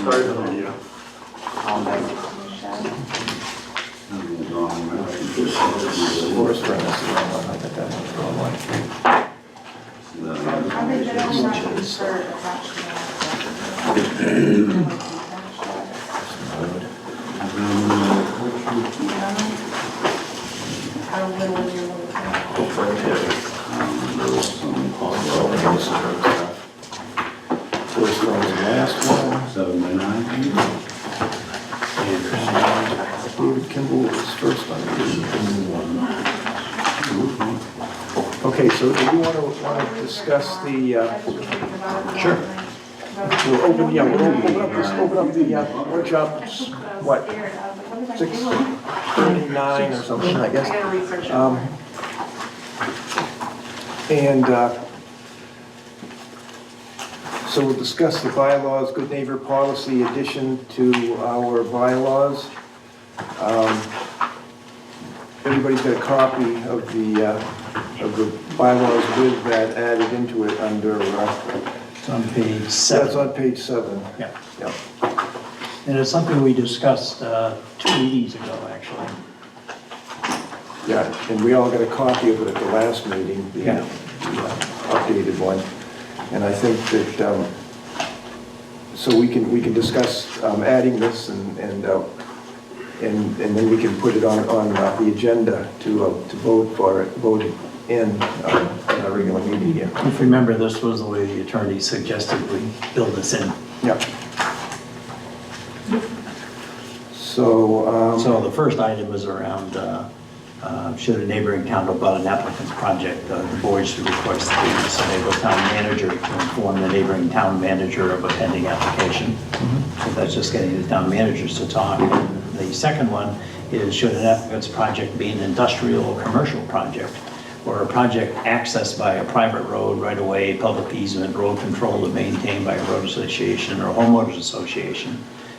Started on the, All by 16 shed. Forest furnace, I think that one's the wrong one. I think that I'm not for attachment. How little is your little town? Forest furnace, the last one. 7 by 9. David Kimball was first on the Okay, so do you want to discuss the, Sure. we'll open up the workshop, what, 6:39 or something, I I guess. gotta research it. And so we'll discuss the bylaws, good neighbor policy addition to our bylaws. Everybody's got a copy of the bylaws with that added into it under, It's on page that's 7. on page 7. Yeah. Yeah. And it's something we discussed 2 meetings ago, actually. Yeah, and we all got a copy of it at the last meeting, the Yeah. updated one. And I think that, so we can discuss adding this and then we can put it on the agenda to vote it in our regular meeting here. If you remember, this was the way the attorney suggested we build this in. Yeah. So, So the first item was around, should a neighboring town about an applicant's project, the board should request the Sebago town manager to inform the neighboring town manager of a pending application. So that's just getting the town managers to talk. And the second one is, should an applicant's project be an industrial or commercial project, or a project accessed by a private road, right-of-way, public easement, road controlled and maintained by a road association or homeowners association,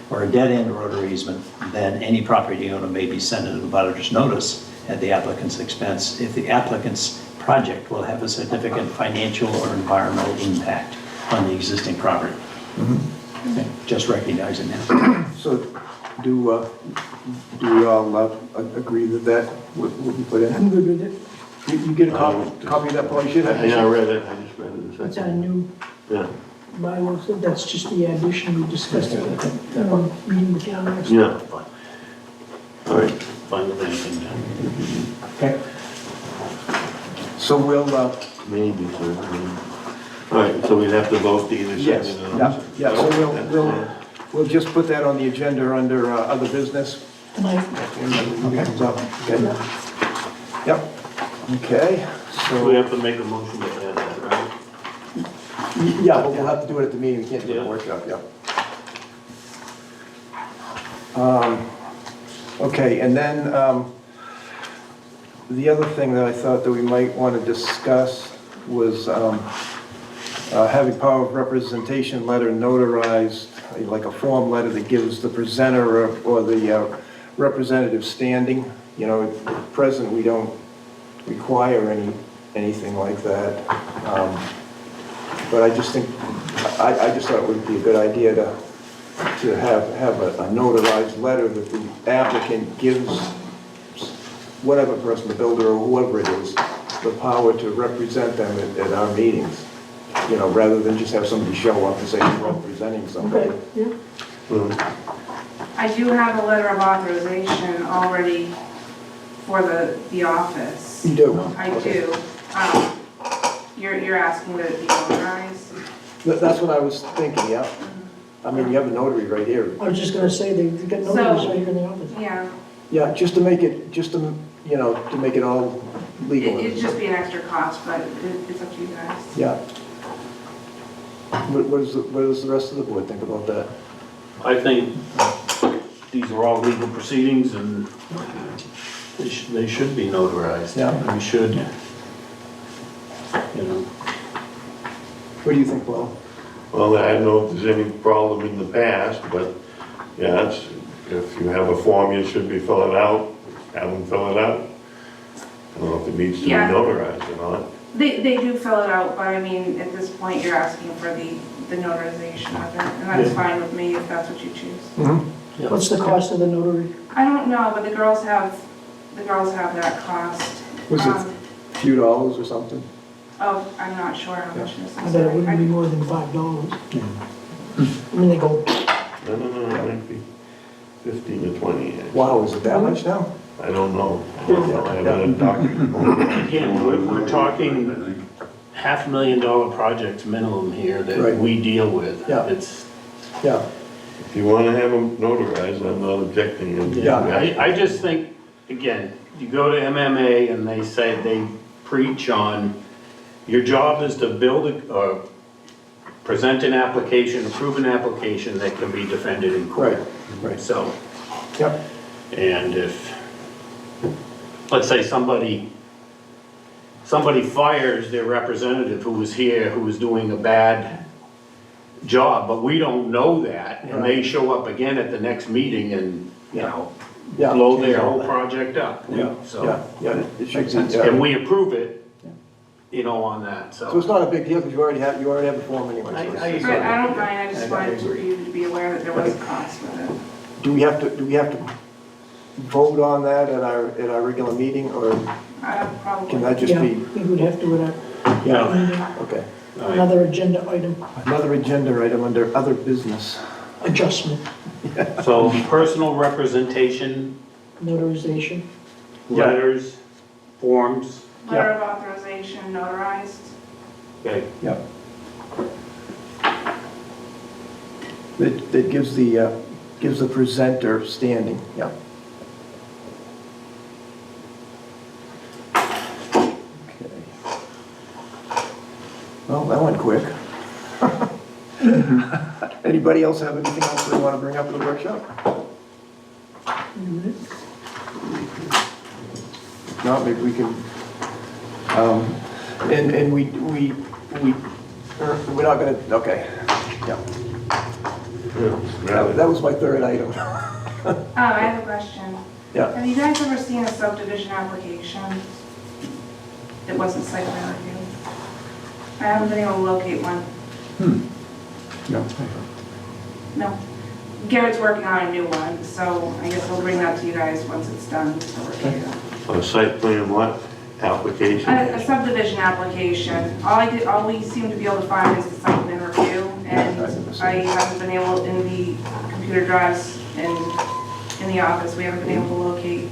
or a dead-end road or easement, then any property owner may be sent an abutters notice at the applicant's expense if the applicant's project will have a significant financial or environmental impact on the existing property. Okay, just recognizing that. so do we all agree that that would be put in? I'm good with it. You get a copy of that, Paul? You should have. Yeah, I read it, I just read it a It's our second. new Yeah, bylaws, so that's just the addition we discussed at the meeting with John last. yeah. All right, fine with anything then. Okay. So we'll, Maybe, sir. All right, so we'd have to vote to either yes, second or yeah, so we'll just put that on the agenda under other business. Tonight, And it comes up. Okay. Yep, okay, So we so, have to make a motion to add that, right? yeah, but we'll have to do it at the meeting, we can't do it in the workshop, yeah. Okay, and then, the other thing that I thought that we might want to discuss was having power of representation letter notarized, like a form letter that gives the presenter or the representative standing. You know, at present, we don't require anything like that. But I just think, I just thought it would be a good idea to have a notarized letter that the applicant gives whatever person, the builder or whoever it is, the power to represent them at our meetings. You know, rather than just have somebody show up and say you're representing somebody. okay, yeah. I do have a letter of authorization already for the office. You do? I Okay. do. You're asking that it be notarized? That's what I was thinking, yeah. I mean, you have a notary right here. I was just gonna say, they've got So- notaries right here in the office. Yeah, Yeah, just to make it, you know, to make it all legal. it'd just be an extra cost, but it's up to you guys. Yeah. What does the rest of the board think about that? I think these are all legal proceedings and they should be notarized. Yeah. We should, you know. What do you think, Paul? Well, I don't know if there's any problem in the past, but yeah, if you have a form you should be filling out, have them fill it out. I don't know if it needs to be Yeah. notarized or not. They do fill it out, but I mean, at this point, you're asking for the notarization of it, and that's Yeah. fine with me if that's what you choose. Mm-hmm. What's the cost of the notary? I don't know, but the girls have that cost. Was it Um, a few dollars or something? Oh, I'm not sure how much it is. I bet it wouldn't be more than $5. I mean, they go, I don't know, it might be 15 to 20. actually. Wow, is it that much now? I don't know. I haven't talked. Again, we're talking $500,000 projects minimum here Right. that we deal with. Yeah. It's, Yeah, If you wanna have them notarized, I'm not objecting. Yeah. I just think, again, you go to MMA and they say, they preach on, your job is to present an application, approve an application that can be defended in court. right. So, Yep, and if, let's say somebody fires their representative who was here, who was doing a bad job, but we don't know that, and they show up again at the next meeting and, you know, yeah. blow their whole project up. Yeah, So, yeah, it should be, and yeah. we approve it, you know, on that, So it's so. not a big deal, because you already have the form anyway. so it's- I it's agree. not- But I don't mind, I just wanted agree. you to be aware that there was a cost with it. Do we have to vote on that at our regular meeting, or Probably. can that just yeah, be? we would have to, Yeah, okay. All right. another agenda item, Another agenda item under other business. adjustment, So personal representation, notarization. letters, forms, Letter of authorization notarized. okay, Yep. That gives the presenter standing, yeah. Okay. Well, that went quick. Anybody else have anything else they want to bring up in the workshop? No, maybe we can, and we're not gonna, okay, yeah. That was my third item. I have a question. Yeah. Have you guys ever seen a subdivision application that wasn't site plan review? I haven't been able to locate one. No. No. Garrett's working on a new one, so I guess I'll bring that to you guys once it's done. So we're ready to go. A site plan what? Application? A subdivision application. All we seem to be able to find is the site plan review, and I haven't been able, in the computer drives and in the office, we haven't been able to locate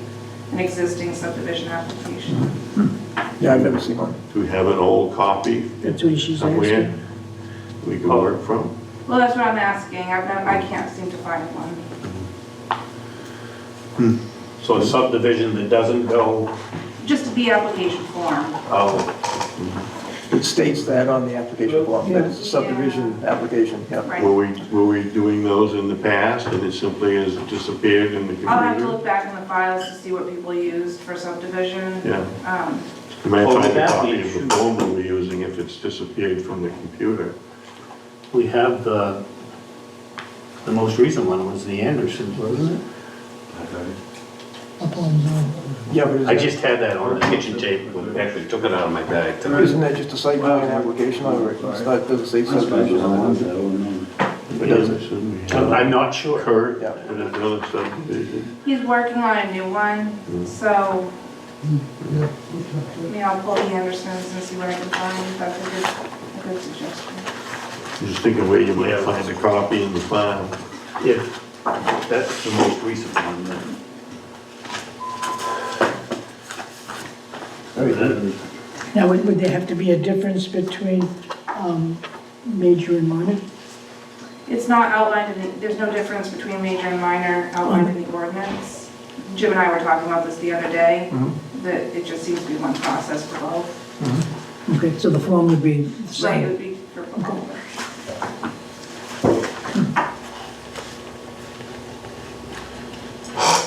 an existing subdivision application. Yeah, I've never seen one. Do we have an old copy That's what she's somewhere asking. we can work from? Well, that's what I'm asking. I can't seem to find one. so a subdivision that doesn't go, Just the application form. It states that on the application form, that it's a subdivision application, yeah. Right. Were we doing those in the past and it simply has disappeared in the computer? I'll have to look back in the files to see what people used for subdivision. Yeah. You might Oh, find a that copy we of the should- form we were using if it's disappeared from the computer. we have the most recent one was the Andersons, wasn't it? Up on, Yeah, but I just had that on the kitchen table, actually took it out of my bag tonight. isn't that just a site plan application, or it's not, it doesn't say subdivision? It doesn't. I'm not sure. Kurt, Yeah. with his other subdivision. He's working on a new one, so, I'll pull the Andersons and see what I can find. That's a good suggestion. Just thinking where you might Yeah. find a copy in the file. If that's the most recent one, then. Then now, would there have to be a difference between major and minor? It's not outlined there's no difference between major and minor outlined in the ordinance. Jim and I were talking about this the other day, that it just seems to be one process for both. Okay, so the form would be the Right, it same. would be for both.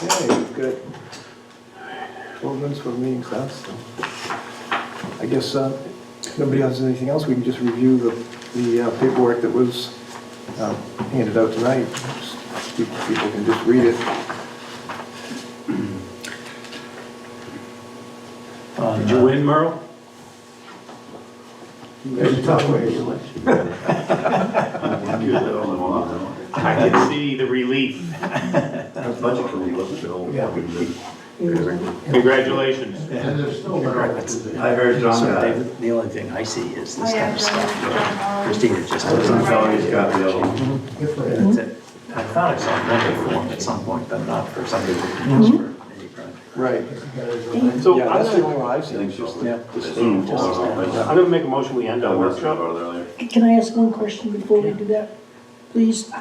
Okay, we've got 12 minutes for the meeting starts, so. I guess, if nobody else has anything else, we can just review the paperwork that was handed out tonight. People can just read it. did you win, Merle? It's a tough way. I can see the relief. Budget committee wasn't Congratulations. And there's still better. I heard So John got it. David, the only thing I see is Oh, this kind yeah, of John stuff. Christina just Some doesn't. fellows got the other one. That's it. I thought I saw a memo form at some point, but not for somebody to use for any project. Right. So Yeah, I'm that's the gonna, only one I've seen, it's just, Yeah. I'm gonna make a motion, we end our workshop. Can I ask one question before we do that? Please,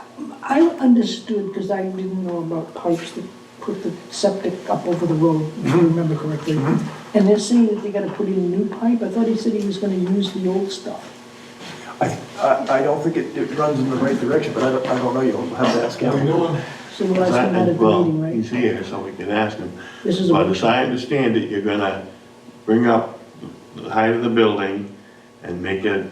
I understood, because I didn't know about pipes that put the septic up over the road, if you remember correctly. And they're saying that they gotta put in new pipe? I thought he said he was gonna use the old stuff. I don't think it runs in the right direction, but I don't know, you'll have to ask him. So we'll ask him that at the Well, meeting, he's right? here, so we can ask him. This is a But as workshop. I understand it, you're gonna bring up the height of the building and make it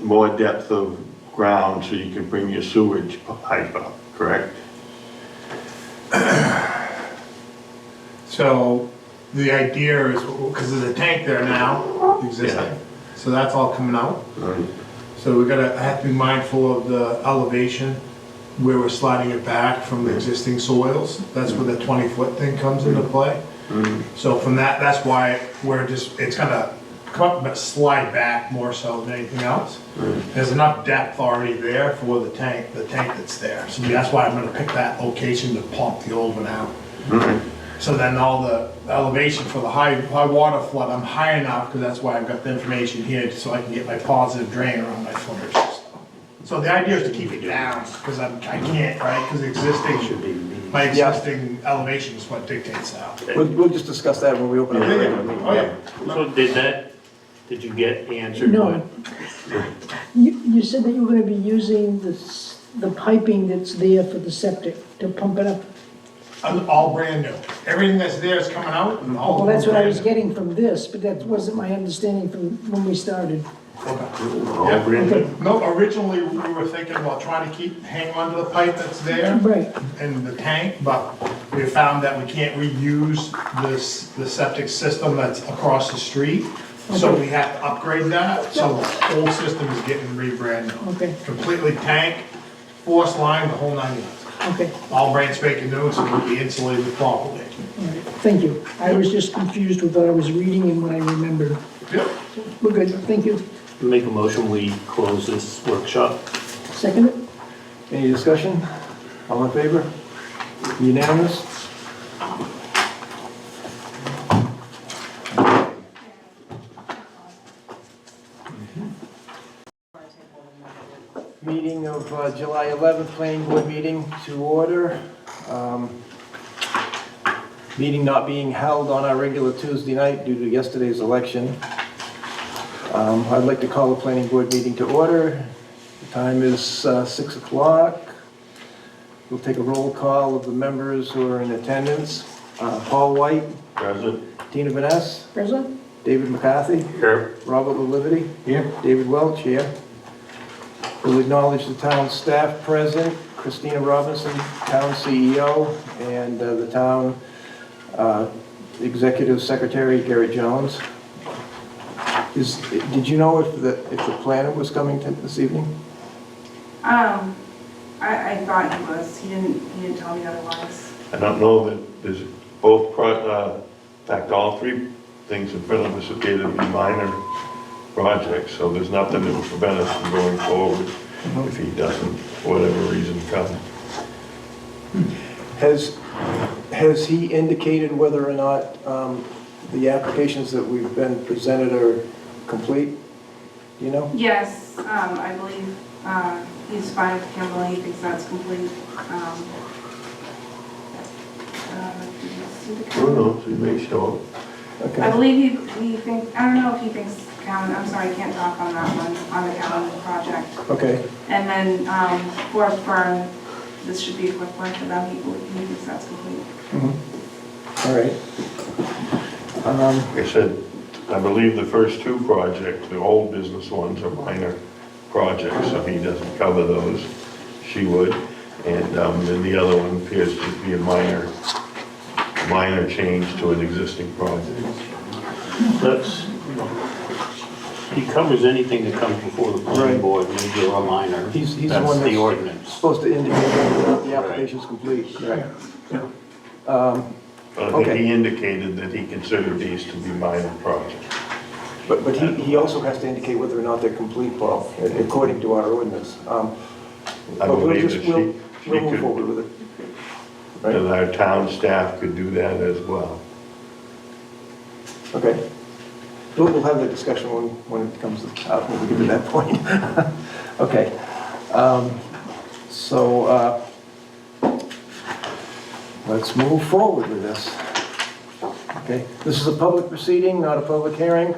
more depth of ground so you can bring your sewage pipe up, correct? So the idea is, because there's a tank there now, existing, so that's all coming out. So we have to be mindful of the elevation where we're sliding it back from the existing soils. That's where the 20-foot thing comes into play. So from that, that's why it's gonna come up but slide back more so than anything else. There's enough depth already there for the tank that's there. So that's why I'm gonna pick that location to pump the old one out. So then all the elevation for the high water flood, I'm high enough, because that's why I've got the information here, so I can get my positive drain around my footers and stuff. So the idea is to keep it down, because I can't, right, because my existing elevation is what dictates that. We'll just discuss that when we open up the regular meeting. Oh, yeah. So did you get answered? No. You said that you were gonna be using the piping that's there for the septic to pump it up. All brand new. Everything that's there is coming out, and all. Well, that's what I was brand new. getting from this, but that wasn't my understanding from when we started. Yeah. No, originally, we were thinking about trying to hang on to the pipe that's there. Right, In the tank, but we found that we can't reuse the septic system that's across the street. So we have to upgrade that, so the whole system is getting rebranded. okay, Completely tank, force line, the whole 9 yards. okay, All brand spanking new, so it'll be insulated properly. all right, thank you. I was just confused with what I was reading and what I remembered. Yep. We're good, thank you. Make a motion, we close this workshop. Second it? Any discussion? All in favor? Unanimous? Meeting of July 11th, planning board meeting to order. Meeting not being held on our regular Tuesday night due to yesterday's election. I'd like to call the planning board meeting to order. The time is 6 o'clock. We'll take a roll call of the members who are in attendance. Paul White, Present? Tina Vaness, President? David McCarthy, Here. Robert Lalivity, Here. David Welch here. We'll acknowledge the town staff present, Christina Robinson, town CEO, and the town executive secretary, Gary Jones. Did you know if the planner was coming this evening? I thought he was, he didn't tell me otherwise. I don't know that there's both, in fact, all three things in front of us appear to be minor projects, so there's nothing that will prevent us from going forward if he doesn't, for whatever reason, come. Has he indicated whether or not the applications that we've been presented are complete? You know? Yes, I believe, he's fine with Kimberly, he thinks that's complete. Did you see the Who knows, he may show up. I Okay. believe he thinks, I don't know if he thinks Cowan, I'm sorry, I can't talk on that one, on the Cowan project. Okay. And then, Forest Burn, this should be a quick one for them, he thinks that's complete. All right. Like I said, I believe the first two projects, the old business ones, are minor projects, so he doesn't cover those. She would. And then the other one appears to be a minor change to an existing project. He covers anything that comes before the planning Right. board, major or minor. He's the That's one the that's ordinance. supposed to indicate whether or not the application's complete, correct? But I think Okay. he indicated that he considered these to be minor projects. But he also has to indicate whether or not they're complete, Paul, according to our ordinance. I But we'll believe just, that we'll she move could, forward with it. Right, that our town staff could do that as well. okay. We'll have that discussion when it comes out, when we get to that point. Okay. So, let's move forward with this. Okay, this is a public proceeding, not a public hearing.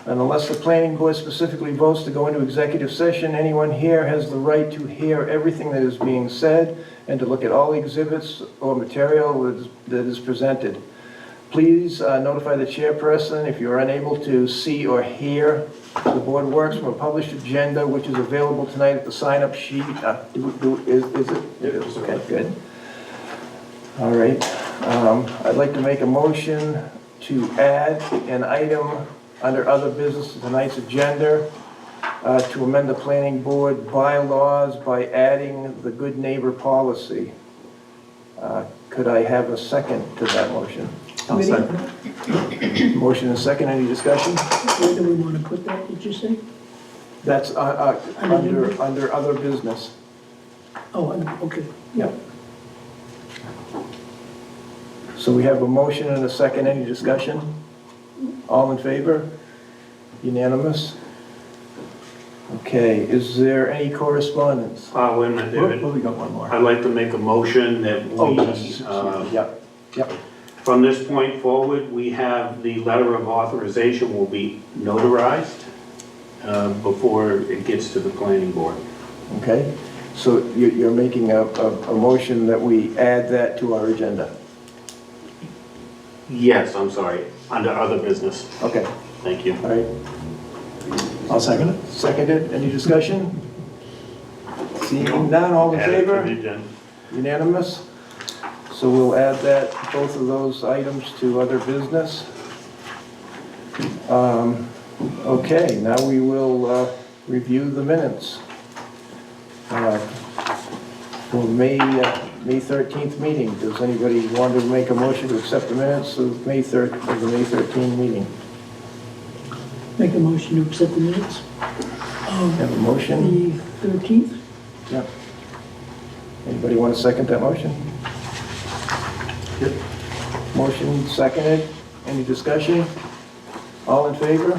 And unless the planning board specifically votes to go into executive session, anyone here has the right to hear everything that is being said and to look at all exhibits or material that is presented. Please notify the chairperson if you are unable to see or hear. The board works from a published agenda, which is available tonight at the sign-up sheet. Is it? It is, okay, good. All right. I'd like to make a motion to add an item under other business to tonight's agenda to amend the planning board bylaws by adding the good neighbor policy. Could I have a second to that motion? I'll second. Motion and second, any discussion? Where do we want to put that, did you say? That's under other business. Oh, okay. Yep. So we have a motion and a second, any discussion? All in favor? Unanimous? Okay, is there any correspondence? Wait a minute, Well, David. we got one more. I'd like to make a motion that Oh, we, yes, yep, yep. from this point forward, we have the letter of authorization will be notarized before it gets to the planning board. Okay, so you're making a motion that we add that to our agenda? Yes, I'm sorry, under other business. Okay, Thank you. all right. I'll second it. Seconded, any discussion? Seeing none, all in Add it to favor? the agenda. Unanimous? So we'll add that, both of those items to other business. Okay, now we will review the minutes. For May 13th meeting, does anybody want to make a motion to accept the minutes of the May 13th meeting? Make a motion to accept the minutes. Have a motion? The 13th? Yep. Anybody want to second that motion? Yep. Motion seconded. Any discussion? All in favor?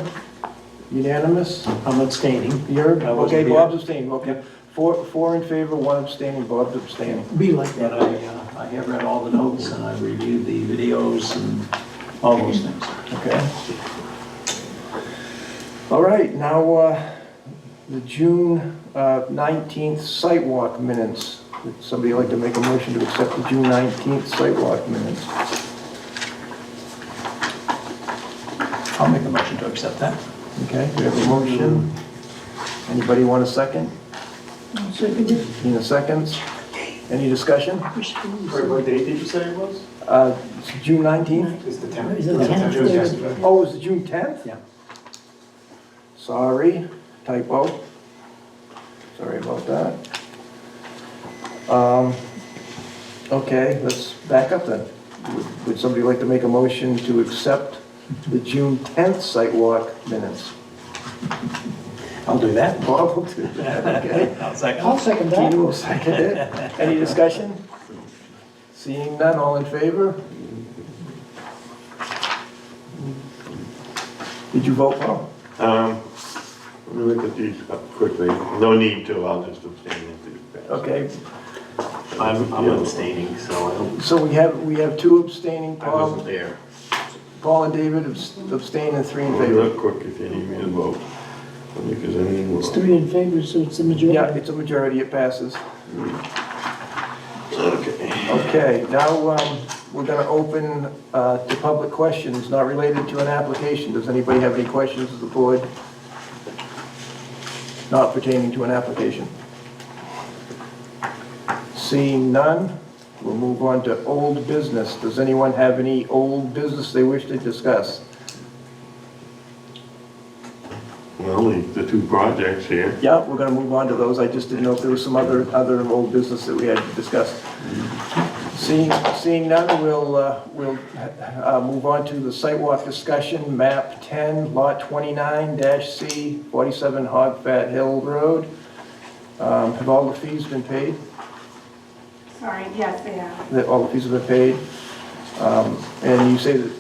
Unanimous? I'm abstaining. You're, I wasn't okay, here. Bob's abstaining, okay. Four in favor, one abstaining, Bob's abstaining. Be like But that. I have read all the notes and I've reviewed the videos and all those things. Okay. All right, now, the June 19th site walk minutes. Would somebody like to make a motion to accept the June 19th site walk minutes? I'll make a motion to accept that. Okay, we have a motion. Anybody want a second? I'll second it. Nina seconds. Any discussion? What date did you say it was? It's June 19th? It's the Is it the 10th? Oh, it was June 10th? Yeah. Sorry, typo. Sorry about that. Okay, let's back up then. Would somebody like to make a motion to accept the June 10th site walk minutes? I'll do that. Bob will do that, okay? I'll second. I'll second Tina that. will second it. Any discussion? Seeing none, all in favor? Did you vote, Paul? Let me look at these up quickly. No need to, I'll just abstain if these pass. Okay, I'm abstaining, so I don't, so we have two abstaining, I wasn't Paul. there. Paul and David abstain and three in Let me favor. look quick if you need me to vote. Because anything It's will. 3 in favor, so it's a majority. Yeah, it's a majority, it passes. Okay. Okay, now we're going to open to public questions not related to an application. Does anybody have any questions of the board not pertaining to an application? Seeing none, we'll move on to old business. Does anyone have any old business they wish to discuss? Well, the two projects here. Yeah, we're gonna move on to those. I just didn't know if there was some other old business that we had to discuss. Seeing none, we'll move on to the sidewalk discussion, map 10, lot 29-C, 47 Hog Fat Hill Road. Have all the fees been paid? Sorry, yes, they have. That all the fees have been paid? And you say that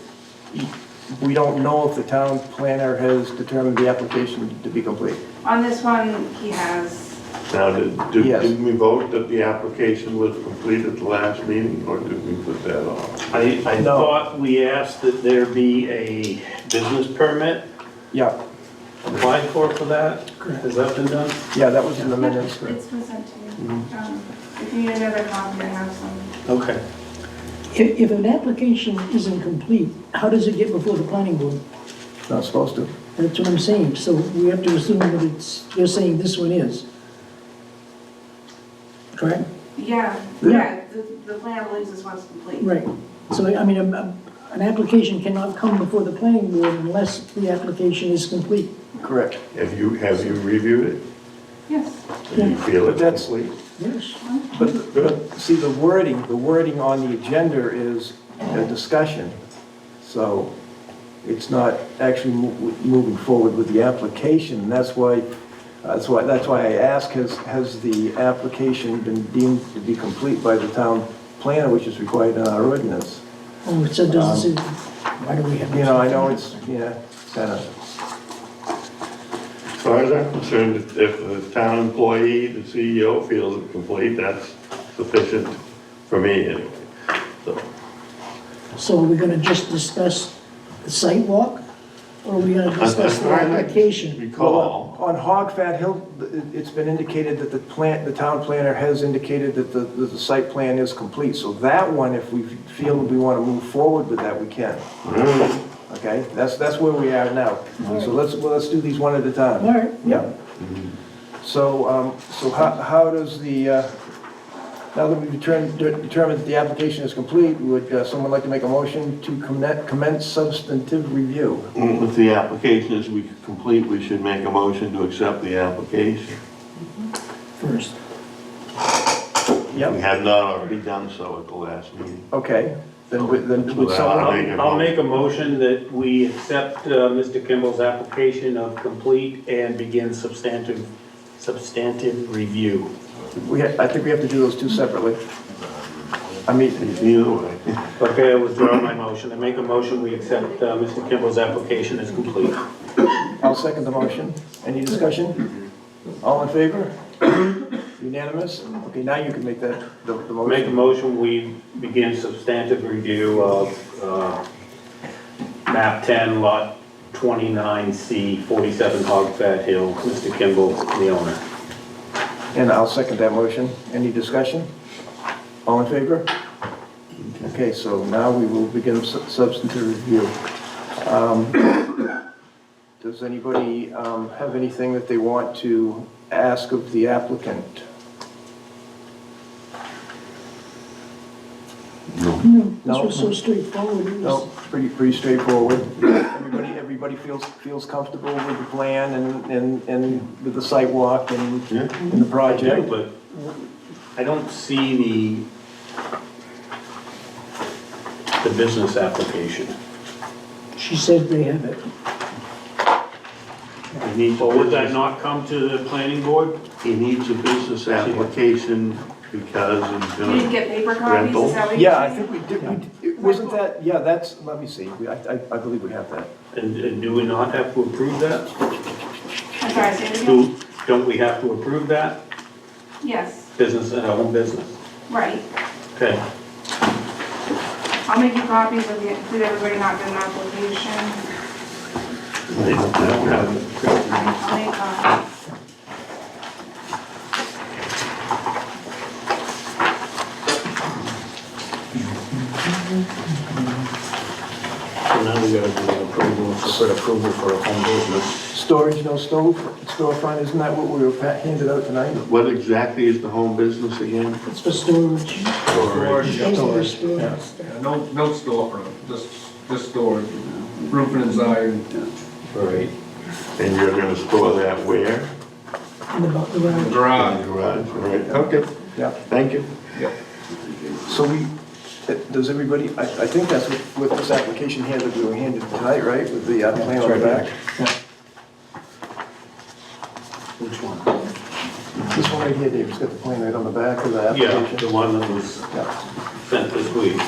we don't know if the town planner has determined the application to be complete? On this one, he has, Now, Yes. didn't we vote that the application was complete at the last meeting, or did we put that off? I No. thought we asked that there be a business permit Yeah, applied for that. Has that been done? yeah, that was in the minutes. it's been sent to you. If you need another copy, I have some. Okay. If an application isn't complete, how does it get before the planning board? Not supposed to. That's what I'm saying, so we have to assume that you're saying this one is. Correct? Yeah, Yeah. yeah, the planner believes this one's complete. Right. So, I mean, an application cannot come before the planning board unless the application is complete. Correct. Have you reviewed it? Yes. Do you feel But it's that's- complete? Yes. But see, the wording on the agenda is a discussion. So it's not actually moving forward with the application. And that's why I ask, has the application been deemed to be complete by the town planner, which is required in our ordinance? Oh, it doesn't say, why do we have? You know, I know it's, yeah, kind of, As far as I'm concerned, if the town employee, the CEO feels it's complete, that's sufficient for me anyway. So, So are we gonna just discuss the site walk, or are we gonna discuss the application? recall, on Hog Fat Hill, it's been indicated that the town planner has indicated that the site plan is complete. So that one, if we feel we want to move forward with that, we can. Okay, that's where we are now. So let's do these one at a time. All right, Yeah. So how does the, now that we've determined that the application is complete, would someone like to make a motion to commence substantive review? if the application is complete, we should make a motion to accept the application. first. We Yep, have not already done so at the last meeting. okay. Then would I'll someone, make a I'll make a motion. motion that we accept Mr. Kimball's application of complete and begin substantive review. I think we have to do those two separately. I mean, Either way. Okay, I withdraw my motion. I make a motion, we accept Mr. Kimball's application as complete. I'll second the motion. Any discussion? All in favor? Unanimous? Okay, now you can make the Make a motion. motion, we begin substantive review of map 10, lot 29C, 47 Hog Fat Hill, Mr. Kimball, the owner. And I'll second that motion. Any discussion? All in favor? Okay, so now we will begin substantive review. Does anybody have anything that they want to ask of the applicant? No, this No. was so straightforward. It No, was- pretty straightforward. Everybody feels comfortable with the plan and with the site walk and Yeah. the project? But I don't see the business application. She said they have it. He needs a Well, would that business- not come to the planning board? He needs a business application because he's You didn't gonna, get paper copies, Rental. is that what you're Yeah, I saying? think we did, wasn't that, yeah, that's, let me see, I believe we have that. And do we not have to approve that? I'm sorry, say it again? Don't we have to approve that? Yes, Business and home business? right. Okay. I'll make you copies of the, did everybody not get an application? they don't have it. I'll make copies. So now we gotta do an approval, separate approval for a home business. Storage, no storefront, isn't that what we were handed out tonight? What exactly is the home business again? It's for storage. Storage, Those are the Storage, storage. no storefront, just storage, roofing inside. Right. And you're gonna store that where? In the garage. In the garage, all right, okay, Yeah. thank you. So does everybody, I think that's what this application here that we were handed tonight, right? With the plan on the back? Which one? This one right here, Dave, it's got the plan right on the back of the Yeah, application. the one that was Yeah. sent this week.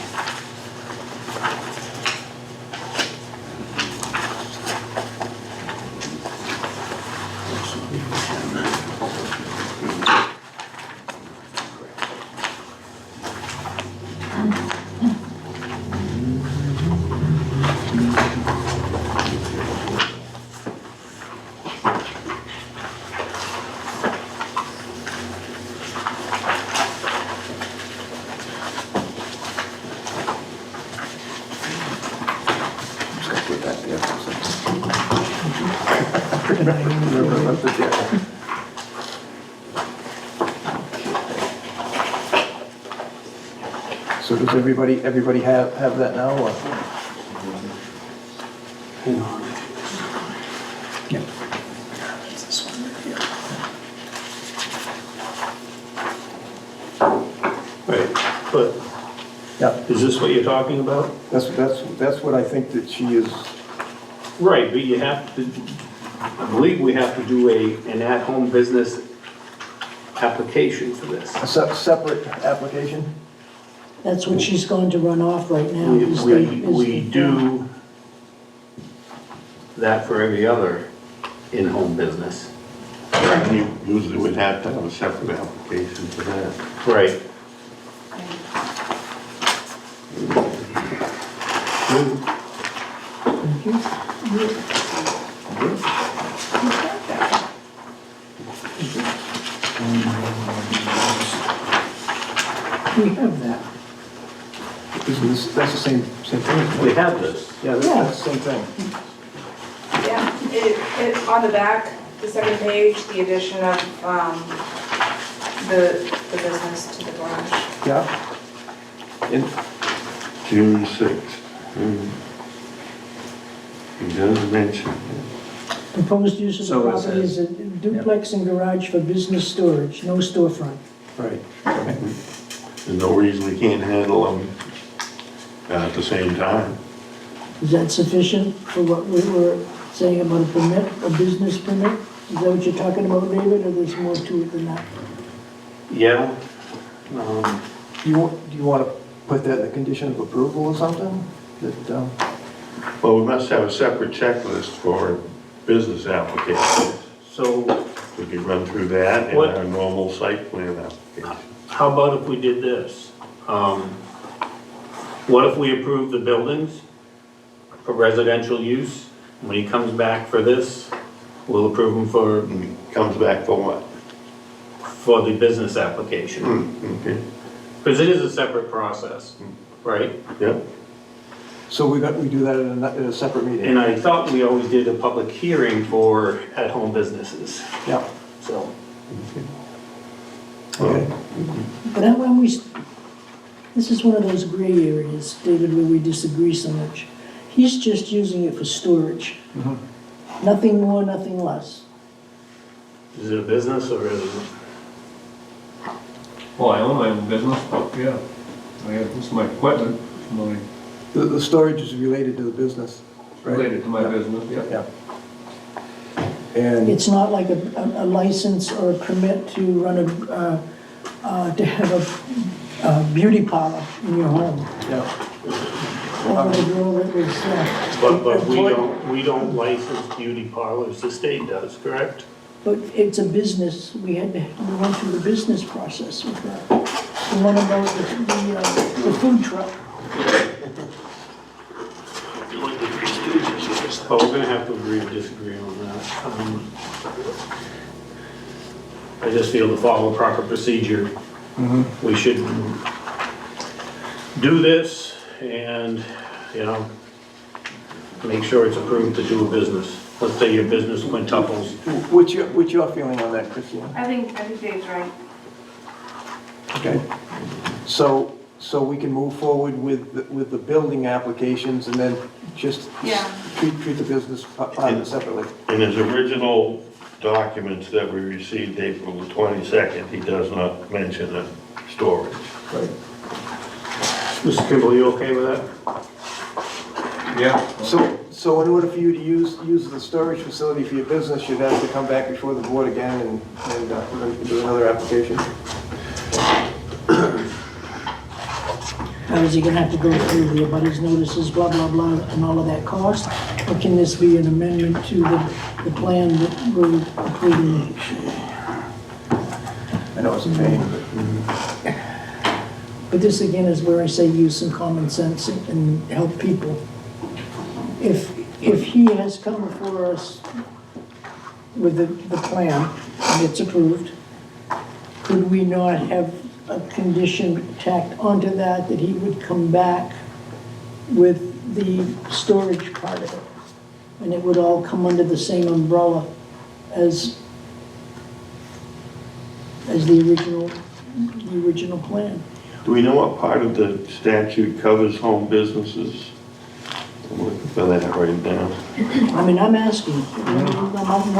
Just gotta put that there for a second. Remember, I left it there. So does everybody have that now, or? Hang on. Right, but Yeah, is this what you're talking about? that's what I think that she is, Right, but you have to, I believe we have to do an at-home business application for this. a separate application? That's what she's going to run off right now. is the We business. do that for every other in-home business. You usually would have to have a separate application for that. Right. We have that. That's the same thing, isn't We it? have this. Yeah, that's the same thing. Yeah, it, on the back, the second page, the addition of, the business to the garage. Yeah. And June 6th. He does mention, Proposed use of So the it property is a duplex and garage for business storage, no storefront. right. there's no reason we can't handle them at the same time. Is that sufficient for what we were saying about a permit, a business permit? Is that what you're talking about, David, or there's more to it than that? Yeah. Do you want to put that in the condition of approval or something? That, Well, we must have a separate checklist for business applications. So We could run through that and What- our normal site plan application. how about if we did this? What if we approve the buildings for residential use? When he comes back for this, we'll approve them Comes back for what? for the business application. Okay, Because it is a separate process, right? yeah. so we do that in a separate meeting? And I thought we always did a public hearing for at-home businesses, Yeah, so. okay. But how when we, this is one of those gray areas, David, where we disagree so much. He's just using it for storage. Nothing more, nothing less. Is it a business or is it? Well, I own my own business, but yeah, this is my equipment, my, The storage is related to the business, right? related to my business, yeah. Yeah. And, It's not like a license or a permit to run to have a beauty parlor in your home. yeah, Or a girl that was, But employed- we don't license beauty parlors, the state does, correct? But it's a business, we went through the business process with that. The one about the food truck. Oh, we're gonna have to agree to disagree on that. I just feel to follow proper procedure, we should do this and, make sure it's approved to do a business. Let's say your business quintuples. what's your feeling on that, Christine? I think Dave's right. Okay. So so we can move forward with the building applications and then just Yeah. treat the business part of it separately. In his original documents that we received April the 22nd, he does not mention the storage. Right. Mr. Kimball, you okay with that? Yeah. So in order for you to use the storage facility for your business, you'd have to come back before the board again and do another application? Or is he gonna have to go through the abutters notices, blah, blah, blah, and all of that cost? Or can this be an amendment to the plan that we're approving? I know it's a pain, But this again is where I say use some common sense and help people. If he has come before us with the plan and it's approved, could we not have a condition tacked onto that he would come back with the storage part of it? And it would all come under the same umbrella as the original plan. Do we know what part of the statute covers home businesses? I'm looking for that right now. I mean, I'm asking.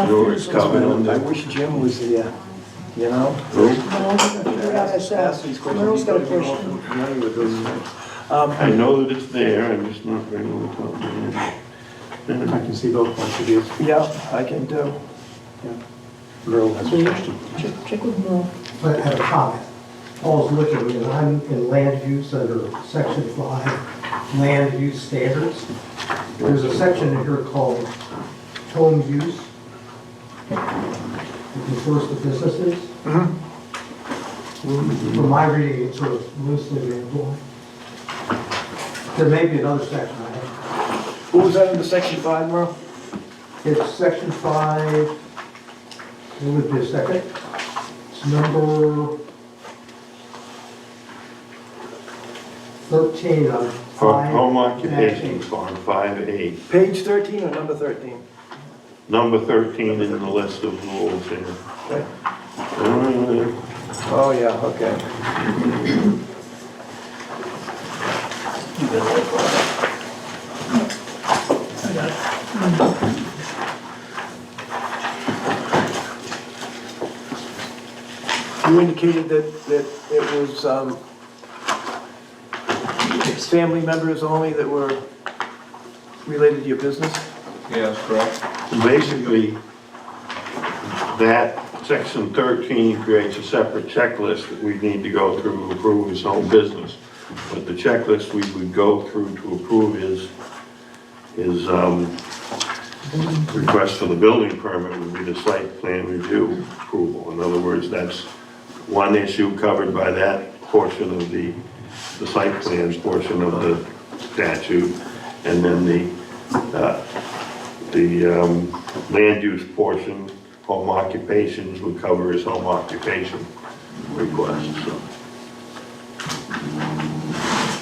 Sure, it's covered I under. wish Jim was here, you know? Ask these questions. Merle's He's got a gotta be more question. familiar with those things. I know that it's there, I'm just not ready to talk about it. I can see both points of view. Yeah, I can do. Merle has a question. Check with Merle. I have a comment. Paul's looking, and I'm in land use under section 5, land use standards. There's a section in here called home use. It refers to businesses. From my reading, it's sort of loosely labeled. There may be another section I have. What was that in the section 5, Merle? It's section 5, it would be a second. It's number 13 on For 5. home occupations on 5A, Page 13 or number 13? number 13 in the list of rules here. Okay. Oh, yeah, okay. You indicated that it was family members only that were related to your business? Yeah, that's correct. Basically, that section 13 creates a separate checklist that we need to go through to approve his home business. But the checklist we would go through to approve his request for the building permit would be the site plan review approval. In other words, that's one issue covered by that portion of the site plan portion of the statute. And then the land use portion, home occupations, would cover his home occupation request, so.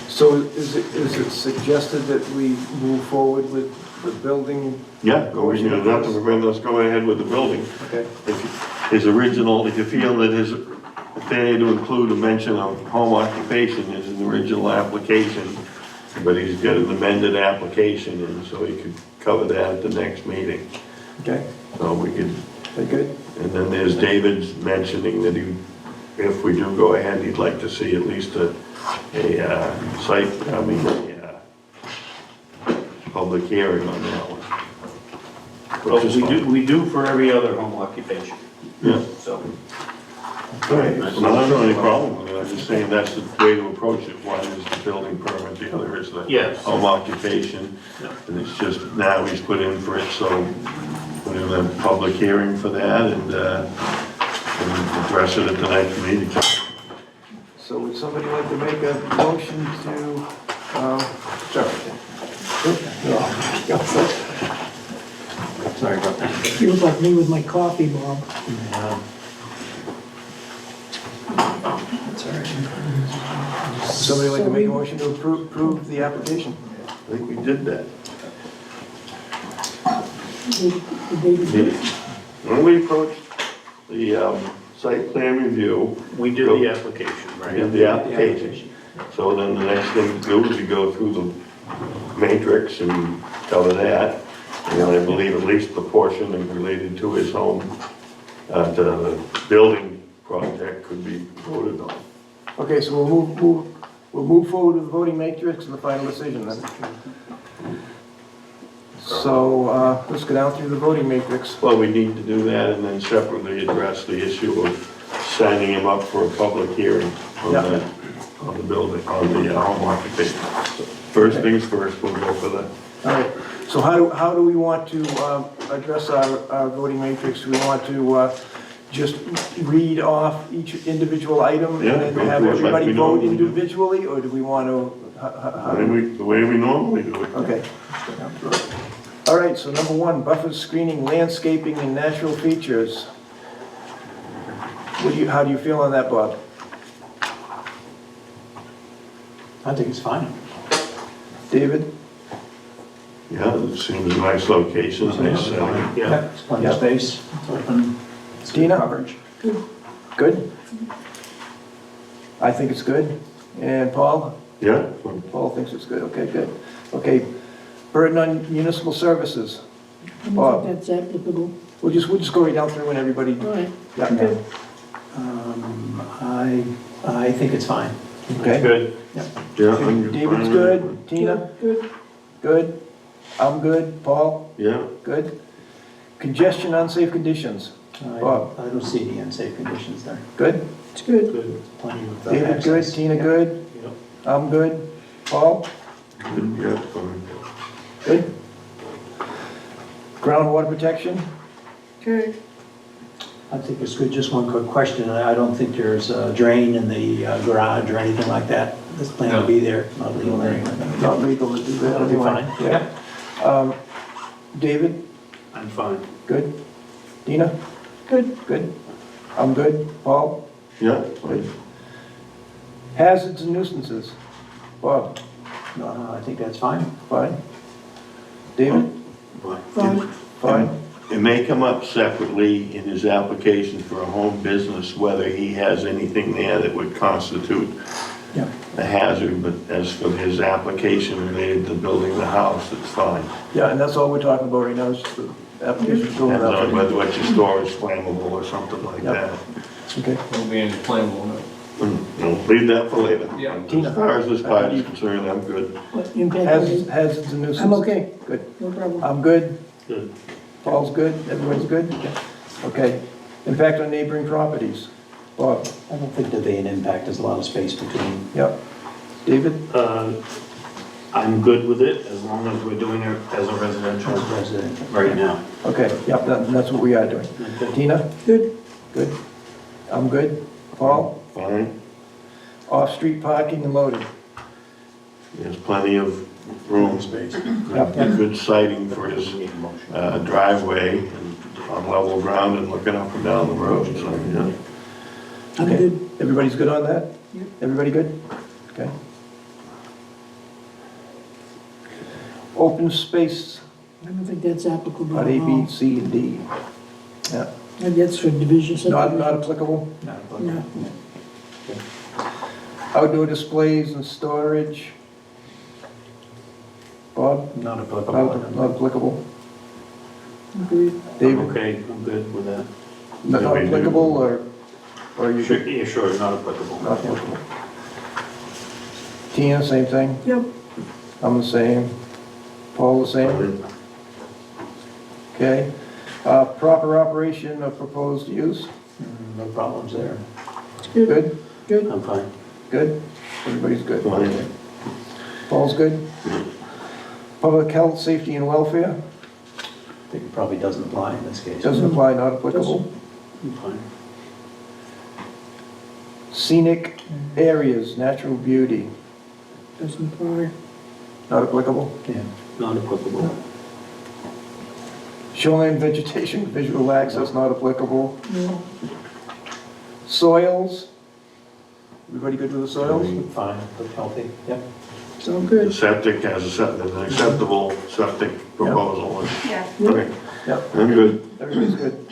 So is it suggested that we move forward with the building? Yeah, there's nothing to prevent us going ahead with the building. Okay. If you feel that his failure to include a mention of home occupation is an original application, but he's got an amended application, and so he could cover that at the next meeting. Okay, So we could, very good. and then there's David's mentioning that if we do go ahead, he'd like to see at least a public hearing on that one. Well, Which is we do for every other home occupation, Yeah. so. All right, well, I don't have any problem with it, I'm just saying that's the way to approach it. One is the building permit, the other is the Yes. home occupation. Yeah. And it's just, now he's put in for it, so we're gonna have a public hearing for that and address it at the next meeting. So would somebody like to make a motion to, Sorry about that. You look like me with my coffee, Bob. That's all right. somebody like to make a motion to approve the application? I think we did that. When we approached the site plan review, We did the application, we right? did the application. So then the next thing to do is you go through the matrix and tell her that. And then I believe at least the portion related to his home, to the building project could be voted on. Okay, so we'll move forward with the voting matrix and the final decision then. So, let's go down through the voting matrix. Well, we need to do that and then separately address the issue of signing him up for a public hearing on Yeah. the, on the building, on the home occupation. First things first, we'll go for that. All right, so how do we want to address our voting matrix? Do we want to just read off each individual item Yeah, and then go have through it like everybody we vote normally do. individually, or do we want to? The way we normally do it. Okay. All right, so number one, buffer screening, landscaping, and natural features. How do you feel on that, Bob? I think it's fine. David? Yeah, it seems a nice location, nice setting. Yeah. It's plenty Yeah. of space, it's open, it's good Tina? coverage. Good? I think it's good. And Paul? Yeah, Paul thinks it's good, okay, good. Okay, burden on municipal services. I don't Bob? think that's applicable. We'll just go right down through and everybody, All right, yeah, okay. I think it's fine. okay? Good. yeah. I'm David's fine with good, Tina, Good. good, I'm good, Paul, it. Yeah, good. Congestion, unsafe conditions, Bob. I don't see any unsafe conditions there. good? It's good. Good. Plenty of David, good, access. Tina, good, Yep. I'm good, Paul, good, yeah, fine. good. Groundwater protection, Okay. I think it's good. Just one quick question. I don't think there's a drain in the garage or anything like that. This plan will be there, not legal or anything. not legal to do that That'll be anyway. fine. Yeah. David, I'm fine. good, Tina, Good. good, I'm good, Paul, Yeah, fine. hazards and nuisances, Bob, No, I think that's fine. fine. David, Fine. fine, It may come up separately in his application for a home business, whether he has anything there that would constitute Yeah. a hazard, but as for his application related to building the house, it's fine. yeah, and that's all we're talking about right now, is just the application for going Depends on out. whether what you store is flammable or something like Yep. that. Okay, Won't be any flammable, no. Leave that for later. Yeah. As far as this part is concerned, I'm good. What impact? hazards and nuisances. I'm okay. Good, No problem. I'm good, Good. Paul's good, everyone's good? Okay, impact on neighboring properties, Bob, I don't think there'll be an impact. There's a lot of space between. yep. David, I'm good with it as long as we're doing it as a residential Residential. right now. okay, yep, that's what we are doing. Tina, Good. good, I'm good, Paul, Fine. off-street parking and loading, There's plenty of room. Space. yep, Good sighting for his driveway and on level ground and looking up and down the road, so, yeah. I'm okay. good. Everybody's good on that? Yep. Everybody good? Okay. Open space, I don't think that's applicable part at A, B, all. C, and D. Yeah, And that's for division. not applicable. No. Outdoor displays and storage. Bob, Not applicable. not applicable. Agreed. I'm David, okay, I'm good with that. not Yeah, we do. applicable, or you? Sure, yeah, sure, not applicable. Not applicable. Tina, same thing? Yep. I'm the same. Paul, the same? Okay. Proper operation of proposed use? No problems there. It's good. Good? Good. I'm fine. Good? Everybody's good? Fine. Paul's good? Public health, safety, and welfare? I think it probably doesn't apply in this case. Doesn't apply, not applicable. I'm fine. Scenic areas, natural beauty, Doesn't apply. not applicable. Yeah. Not applicable. Shoreline vegetation, visual access, not applicable. No. Soils? Everybody good with the soils? Fine, look healthy. Yep. It's all The good. septic has an acceptable septic proposal. Yeah. Okay, Yep, I'm good. everybody's good.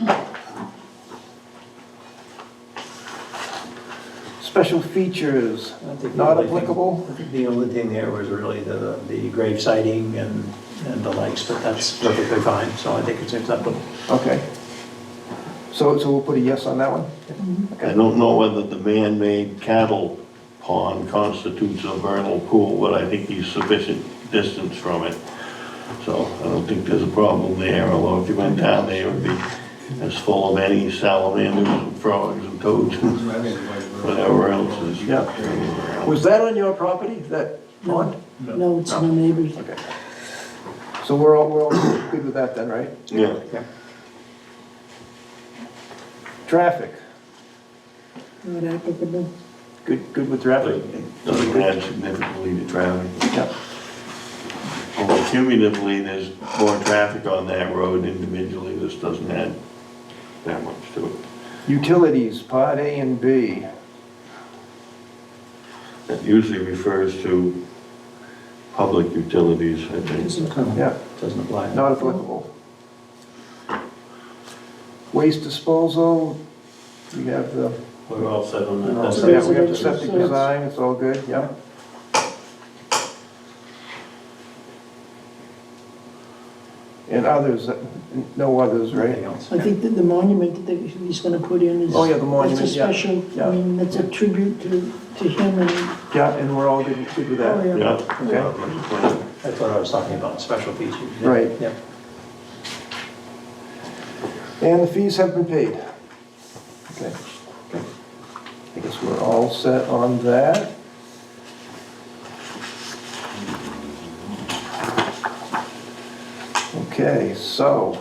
Special features, I think the not only thing- applicable? I think the only thing there was really the grave sighting and the likes, but that's perfectly fine, so I think it's acceptable. Okay. So we'll put a yes on that one? I don't know whether the man-made cattle pond constitutes a vernal pool, but I think he's sufficient distance from it. So I don't think there's a problem there, although if you went down there, it would be as full of any salamanders and frogs and toads and whatever else is. Yeah. Was that on your property, that pond? No, it's my neighbor's. Okay. So we're all good with that then, right? Yeah. Traffic, Not applicable. good with traffic? Doesn't add significantly to traffic. Yeah. Although cumulatively, there's more traffic on that road individually, this doesn't add that much to it. Utilities, part A and B. That usually refers to public utilities, I think. Doesn't come. Yeah, Doesn't apply. not applicable. Waste disposal, we have the, We're all set on that. yeah, That's we have the Residential, septic so it's- design, it's all good, yeah. And others, no others, Anything right? else? I think that the monument that he's gonna put in is. Oh, yeah, the monument, That's a yeah, special, yeah. I mean, that's a tribute to him and, Yeah, and we're all good with oh, that. yeah. Yeah. Okay. That's what I was talking about, special features. Yeah. Right. Yeah. And the fees have been paid. Okay. I guess we're all set on that. Okay, so,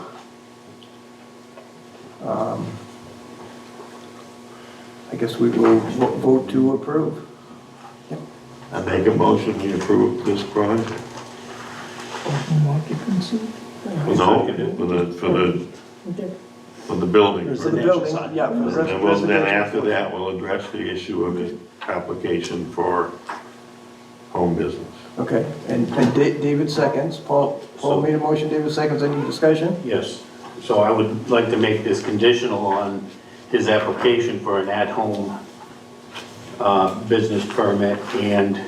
I guess we will vote to approve. I make a motion, we approve this project. Open occupancy. No, Okay. for the building. There's For the the building, nature sign. yeah, for the And then residential. after that, we'll address the issue of the application for home business. Okay, and David seconds, Paul made a motion, David seconds, any discussion? Yes, so I would like to make this conditional on his application for an at-home business permit and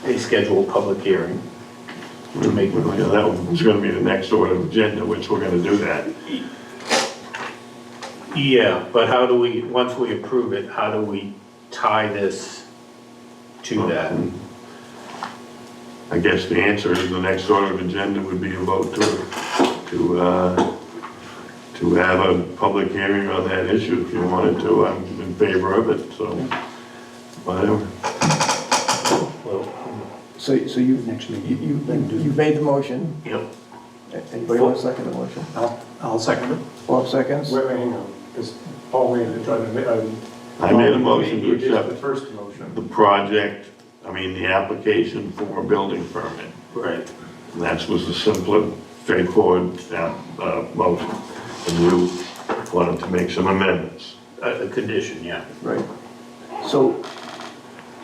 a scheduled public hearing. To make Yeah, that was gonna be the next order of agenda, which we're gonna do that. Yeah, but how do we, once we approve it, how do we tie this to that? I guess the answer is the next order of agenda would be a vote to have a public hearing on that issue if you wanted to. I'm in favor of it, so whatever. Well, So you, Next meeting. you made the motion, yep. anybody want to second the motion? I'll second it. Bob seconds? Wait, hang on, because Paul made it, I made a motion to He did the accept first motion. the project, the application for a building permit. Right. And that was a simpler, straightforward motion. And you wanted to make some amendments. A condition, yeah. Right. So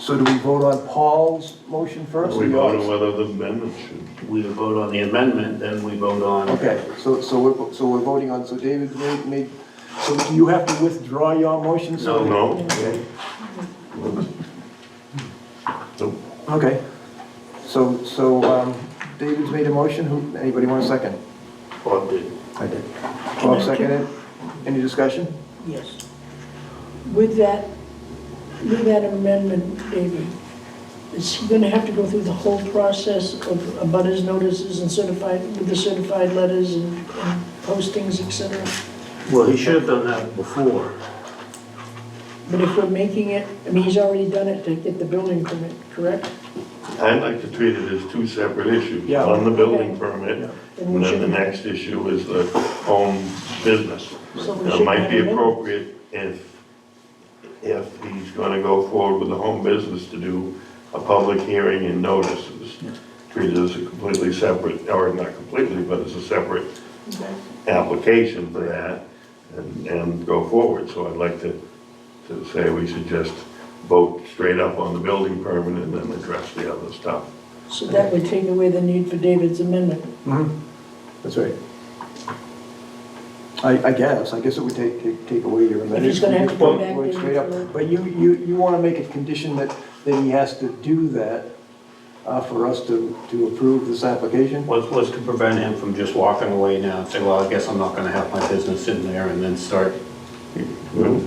do we vote on Paul's motion first? or We vote on yours? whether the amendment should. We vote on the amendment, then we vote on. Okay, so we're voting on, so David made, so do you have to withdraw your motion? So- No. Okay. Nope. Okay, so David's made a motion, anybody want a second? Bob did. I did. Bob seconded, any discussion? Yes. With that amendment, David, is he gonna have to go through the whole process of abutters notices and with the certified letters and postings, et cetera? Well, he should have done that before. But if we're making it, I mean, he's already done it to get the building permit, correct? I'd like to treat it as two separate issues. Yeah. On the building Okay. permit, Yeah. Then we and then the shouldn't- next issue is the home business. So we It shouldn't might have be amendments. appropriate if he's gonna go forward with the home business to do a public hearing and notices. Treat it as a completely separate, or not completely, but as a separate Okay. application for that and go forward. So I'd like to say we should just vote straight up on the building permit and then address the other stuff. So that would take away the need for David's amendment. That's right. I guess it would take away your But he's gonna have to come back Going in straight up. for- But you want to make a condition that he has to do that for us to approve this application? What's to prevent him from just walking away now and say, well, I guess I'm not gonna have my business in there, and then start, Well,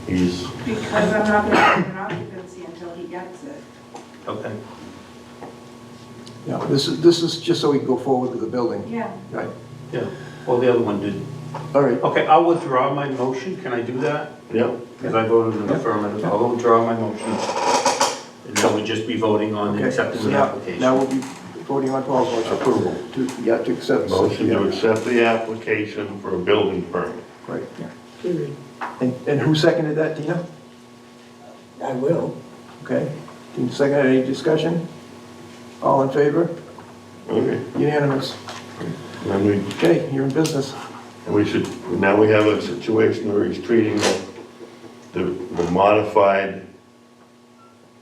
he's, Because I'm not gonna have an occupancy until he gets it. okay. Yeah, this is just so we can go forward with the building. Yeah. Right. Yeah, well, the other one did. All right. Okay, I'll withdraw my motion, can I do that? yeah, Because I voted in the affirmative, I'll withdraw my motion. And then we'll just be voting on Okay, accepting so the now application. we'll be voting on Paul's motion. Approval. To accept. motion to Yeah. accept the application for a building permit. Right. Period. And who seconded that, Tina? I will. Okay. Tina seconded, any discussion? All in favor? Okay, Unanimous. and we, Okay, you're in business. and we should, now we have a situation where he's treating the modified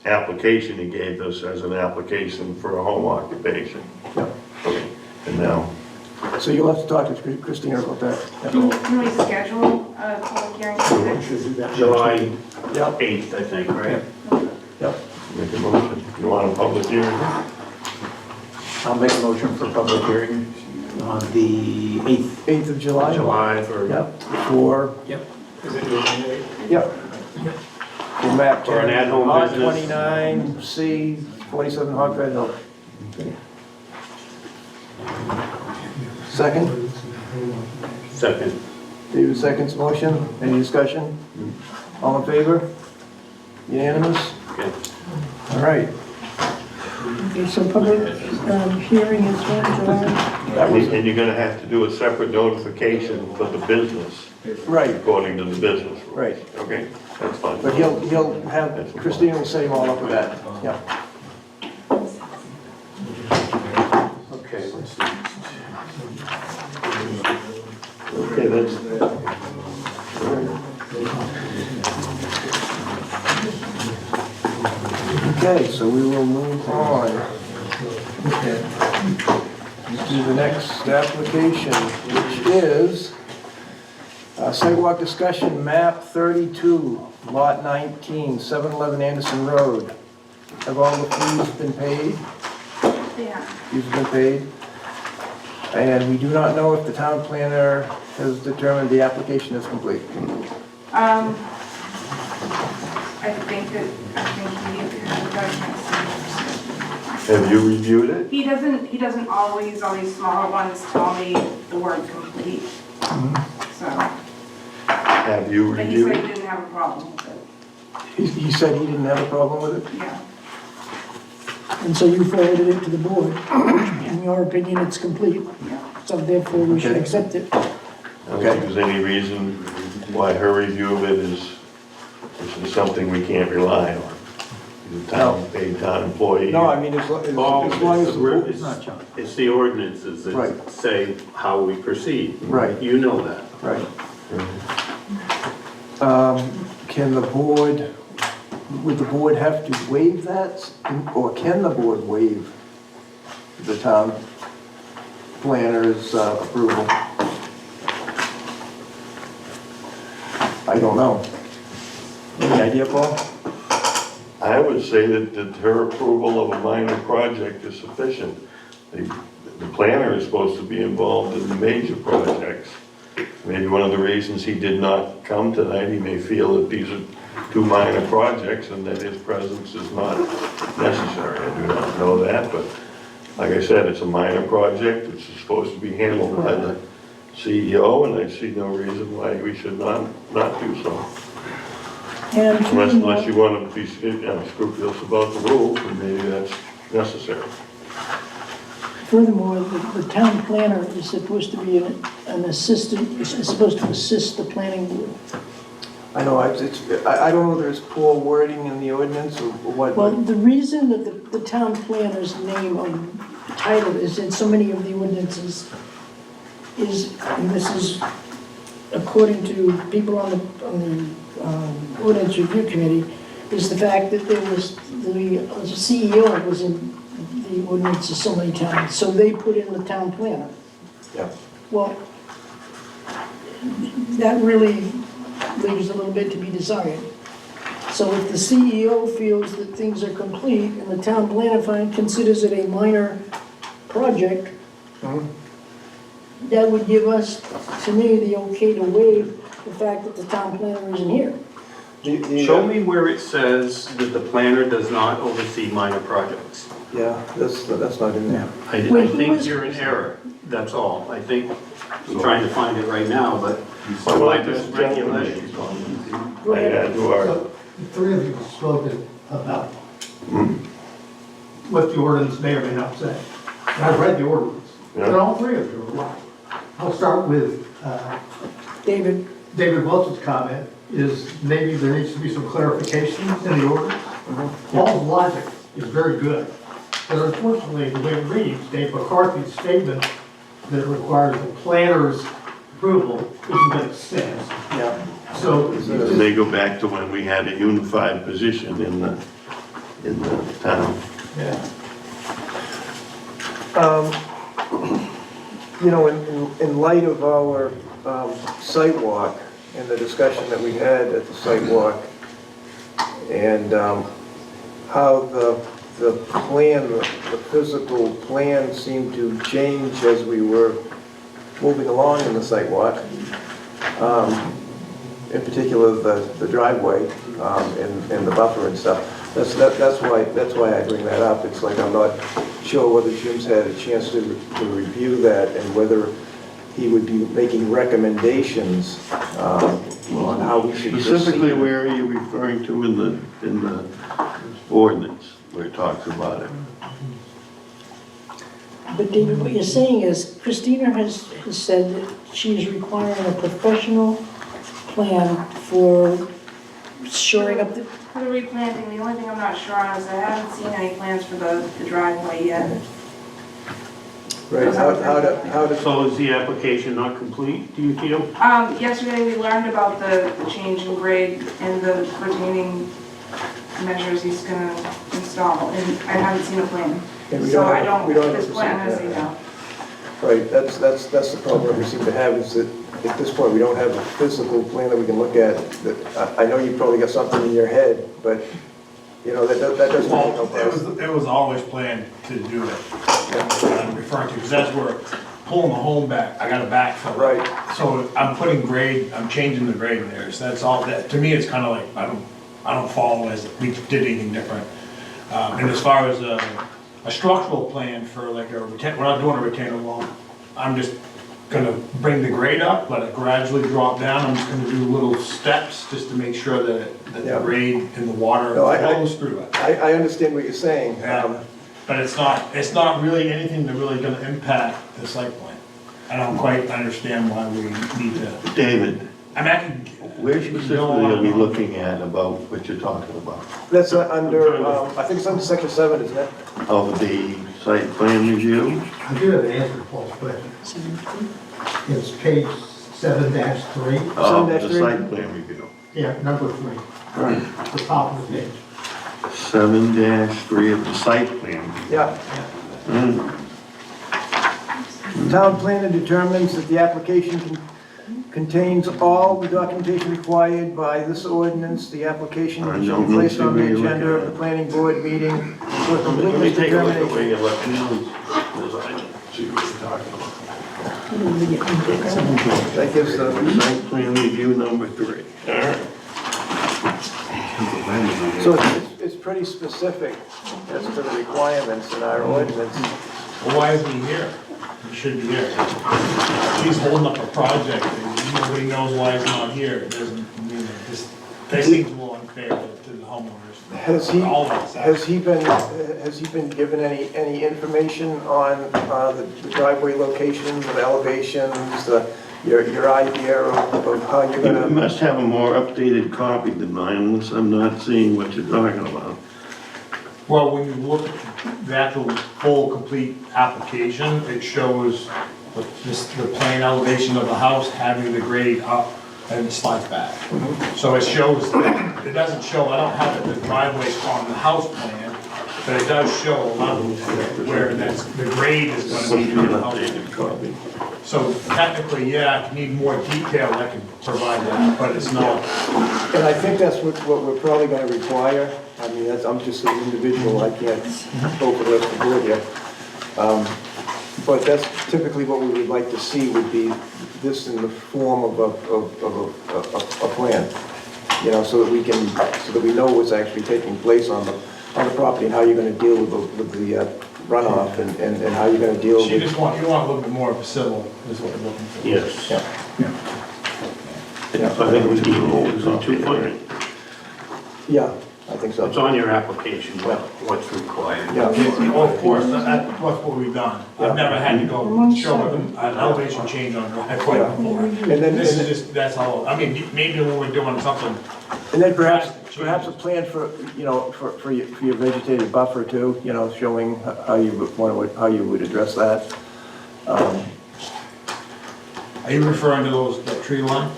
application he gave us as an application for a home occupation. Yep. Okay, and now, So you'll have to talk to Christina about that. Can we schedule a public hearing for this? July Yep. 8th, I think, right? Yep. make a motion, you want a public hearing? I'll make a motion for public hearing on the 8th. 8th of July? July for, Yep, for, Yep. yep. For map For an 10, at-home lot business. 29C, 47 Hogford Hill. Second? second. David seconds motion. Any discussion? All in favor? Unanimous? Okay. All right. Okay, so public hearing is on July. That was, And you're gonna have to do a separate notification for the business, right, according to the business rules. right. Okay, that's fine. But he'll have, Christina will set him all up with that. Yeah. Okay, let's see. Okay, that's, Okay, so we will move on to the next application, which is sidewalk discussion, map 32, lot 19, 711 Anderson Road. Have all the fees been paid? Yeah. Fees have been paid. And we do not know if the town planner has determined the application is complete. I think he has a judgment. have you reviewed it? He doesn't always, on these smaller ones, tell me the word complete. So, Have you but he reviewed said he it? didn't have a problem with it, He said he didn't have a problem with it? yeah. And so you forwarded it to the board. In your opinion, it's complete. So therefore, we should Okay. accept it. I don't think there's any reason why her review of it is something we can't rely on. He's a paid town employee. No, I mean, as long as the board... It's it's the ordinances Right. that say how we proceed. Right. You know that. Right. Can the board, would the board have to waive that? Or can the board waive the town planner's approval? I don't know. Any idea, Paul? I would say that her approval of a minor project is sufficient. The planner is supposed to be involved in the major projects. Maybe one of the reasons he did not come tonight, he may feel that these are two minor projects and that his presence is not necessary. I do not know that, but like I said, it's a minor project. It's supposed to be handled by the CEO, and I see no reason why we should not do so. And Unless you want to be scrupulous about the rules, and maybe that's necessary. furthermore, the town planner is supposed to be an assistant, is supposed to assist the planning board. I know, I don't know if there's poor wording in the ordinance or what. Well, the reason that the town planner's name on the title is in so many of the ordinances is, and this is according to people on the ordinance review committee, is the fact that there was, the CEO was in the ordinances so many times, so they put in the town planner. Yeah. Well, that really leaves a little bit to be desired. So if the CEO feels that things are complete and the town planner considers it a minor project, that would give us, to me, the okay to waive the fact that the town planner isn't here. Show me where it says that the planner does not oversee minor projects. Yeah, that's not in there. I think you're in error, that's all. I think, I'm trying to find it right now, but by this regulation. Go I ahead. add to our, So, the three of you have spoken about what the ordinance may or may not say. And I've read the ordinance, Yeah. and all three of you are right. I'll start with David, David Welch's comment, is maybe there needs to be some clarification in the ordinance. Paul's logic is very good, but unfortunately, the way it reads, Dave McCarthy's statement that it requires the planner's approval isn't what it says. Yeah. So, they go back to when we had a unified position in the town. yeah. You know, in light of our site walk and the discussion that we had at the site walk, and how the plan, the physical plan seemed to change as we were moving along in the site walk, in particular the driveway and the buffer and stuff. That's why I bring that up. It's like I'm not sure whether Jim's had a chance to review that and whether he would be making recommendations on how we should proceed. Specifically, where are you referring to in the ordinance where it talks about it? but David, what you're saying is Christina has said that she is requiring a professional plan for shoring up the, For the replanting, the only thing I'm not sure on is I haven't seen any plans for the driveway yet. Right, how does, So is the application not complete, do you feel? Yesterday we learned about the change in grade and the retaining measures he's gonna install, and I haven't seen a plan. And we So don't I have- don't, we don't at this have point, I'm to gonna see say that. no. right, that's the problem we seem to have, is that at this point, we don't have a physical plan that we can look at. That I know you've probably got something in your head, but, you know, that doesn't make no sense. It was always planned to do it, I'm referring to, because as we're pulling the home back, I got a backfill. Right. So I'm putting grade, I'm changing the grade in there, so that's all, that, to me, it's kind of like, I don't follow as if we did anything different. And as far as a structural plan for like we're not doing a retaining wall, I'm just gonna bring the grade up, let it gradually drop down, I'm just gonna do little steps just to make sure that the Yeah. grade and the water No, flows through it. I understand what you're saying. But it's not really anything that really gonna impact the site plan. I don't quite understand why we need to, David, I mean, I can. where specifically are we looking at about what you're talking about? That's under, I think it's under section 7, isn't it? Of the site plan review? I do have an answer to Paul's question. It's page 7-3. Of the 7-3? site plan review. Yeah, number 3, the top of the page. 7-3 of the site plan. Yeah. Hmm. The town planner determines that the application contains all the documentation required by this ordinance. The application I shall don't be know, placed see on where the you're agenda looking of the at. planning board meeting for Let me completeness take a look at where determination. you're looking. See what you're talking about. That gives the, Site plan review number 3. All right. so it's pretty specific as to the requirements in our ordinance. Well, why isn't he here? He should be here. He's holding up a project, and nobody knows why he's not here. It doesn't, I mean, that seems a little unfair to the homeowners. Has he, All of us, has he been given any information on the driveway location, the elevations, your idea of how you're You gonna? must have a more updated copy than mine, unless I'm not seeing what you're talking about. Well, when you look at the actual full, complete application, it shows the plain elevation of the house having the grade up and it slides back. So it shows, it doesn't show, I don't have it, the driveway's on the house plan, but it does show a level where that's, the grade is gonna be. Updated copy. So technically, yeah, if you need more detail, I can provide that, but it's not. And I think that's what we're probably gonna require. I mean, I'm just an individual, I can't vote for the rest of the board here. But that's typically what we would like to see would be this in the form of a plan. You know, so that we know what's actually taking place on the property and how you're gonna deal with the runoff and how you're gonna deal You with. just want, you want a little bit more of a civil, is what you're looking for. Yes. Yeah. I think we need 2 foot. Yeah, I think so. It's on your application, what's required. Yeah. Oh, of course, that's what we've done. I've never had to go show an elevation change on driveway Yeah. before. And then, This is just, that's all, I mean, maybe when we're doing something, and then perhaps a plan for, you know, for your vegetated buffer too, you know, showing how you would address that. are you referring to that tree line?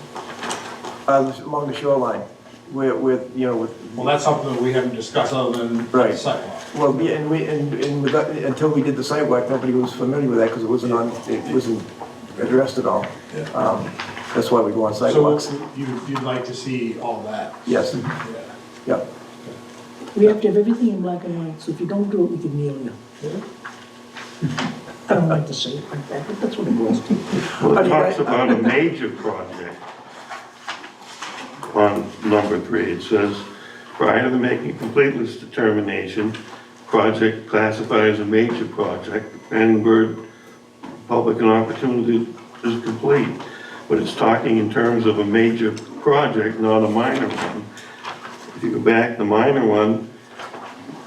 Along the shoreline, with, you know, with. Well, that's something that we haven't discussed other than Right. the sidewalk. Well, yeah, and with that, until we did the sidewalk, nobody was familiar with that because it wasn't addressed at all. That's why we go on So sidewalks. you'd like to see all that? Yes, Yeah. yeah. We have to have everything in black and white, so if you don't do it, we can nail you. I don't like to say it like that, but that's what it was. Well, it talks about a major project on number 3. It says, prior to making completeness determination, project classified as a major project, the planning board public and opportunity is complete. But it's talking in terms of a major project, not a minor one. If you go back, the minor one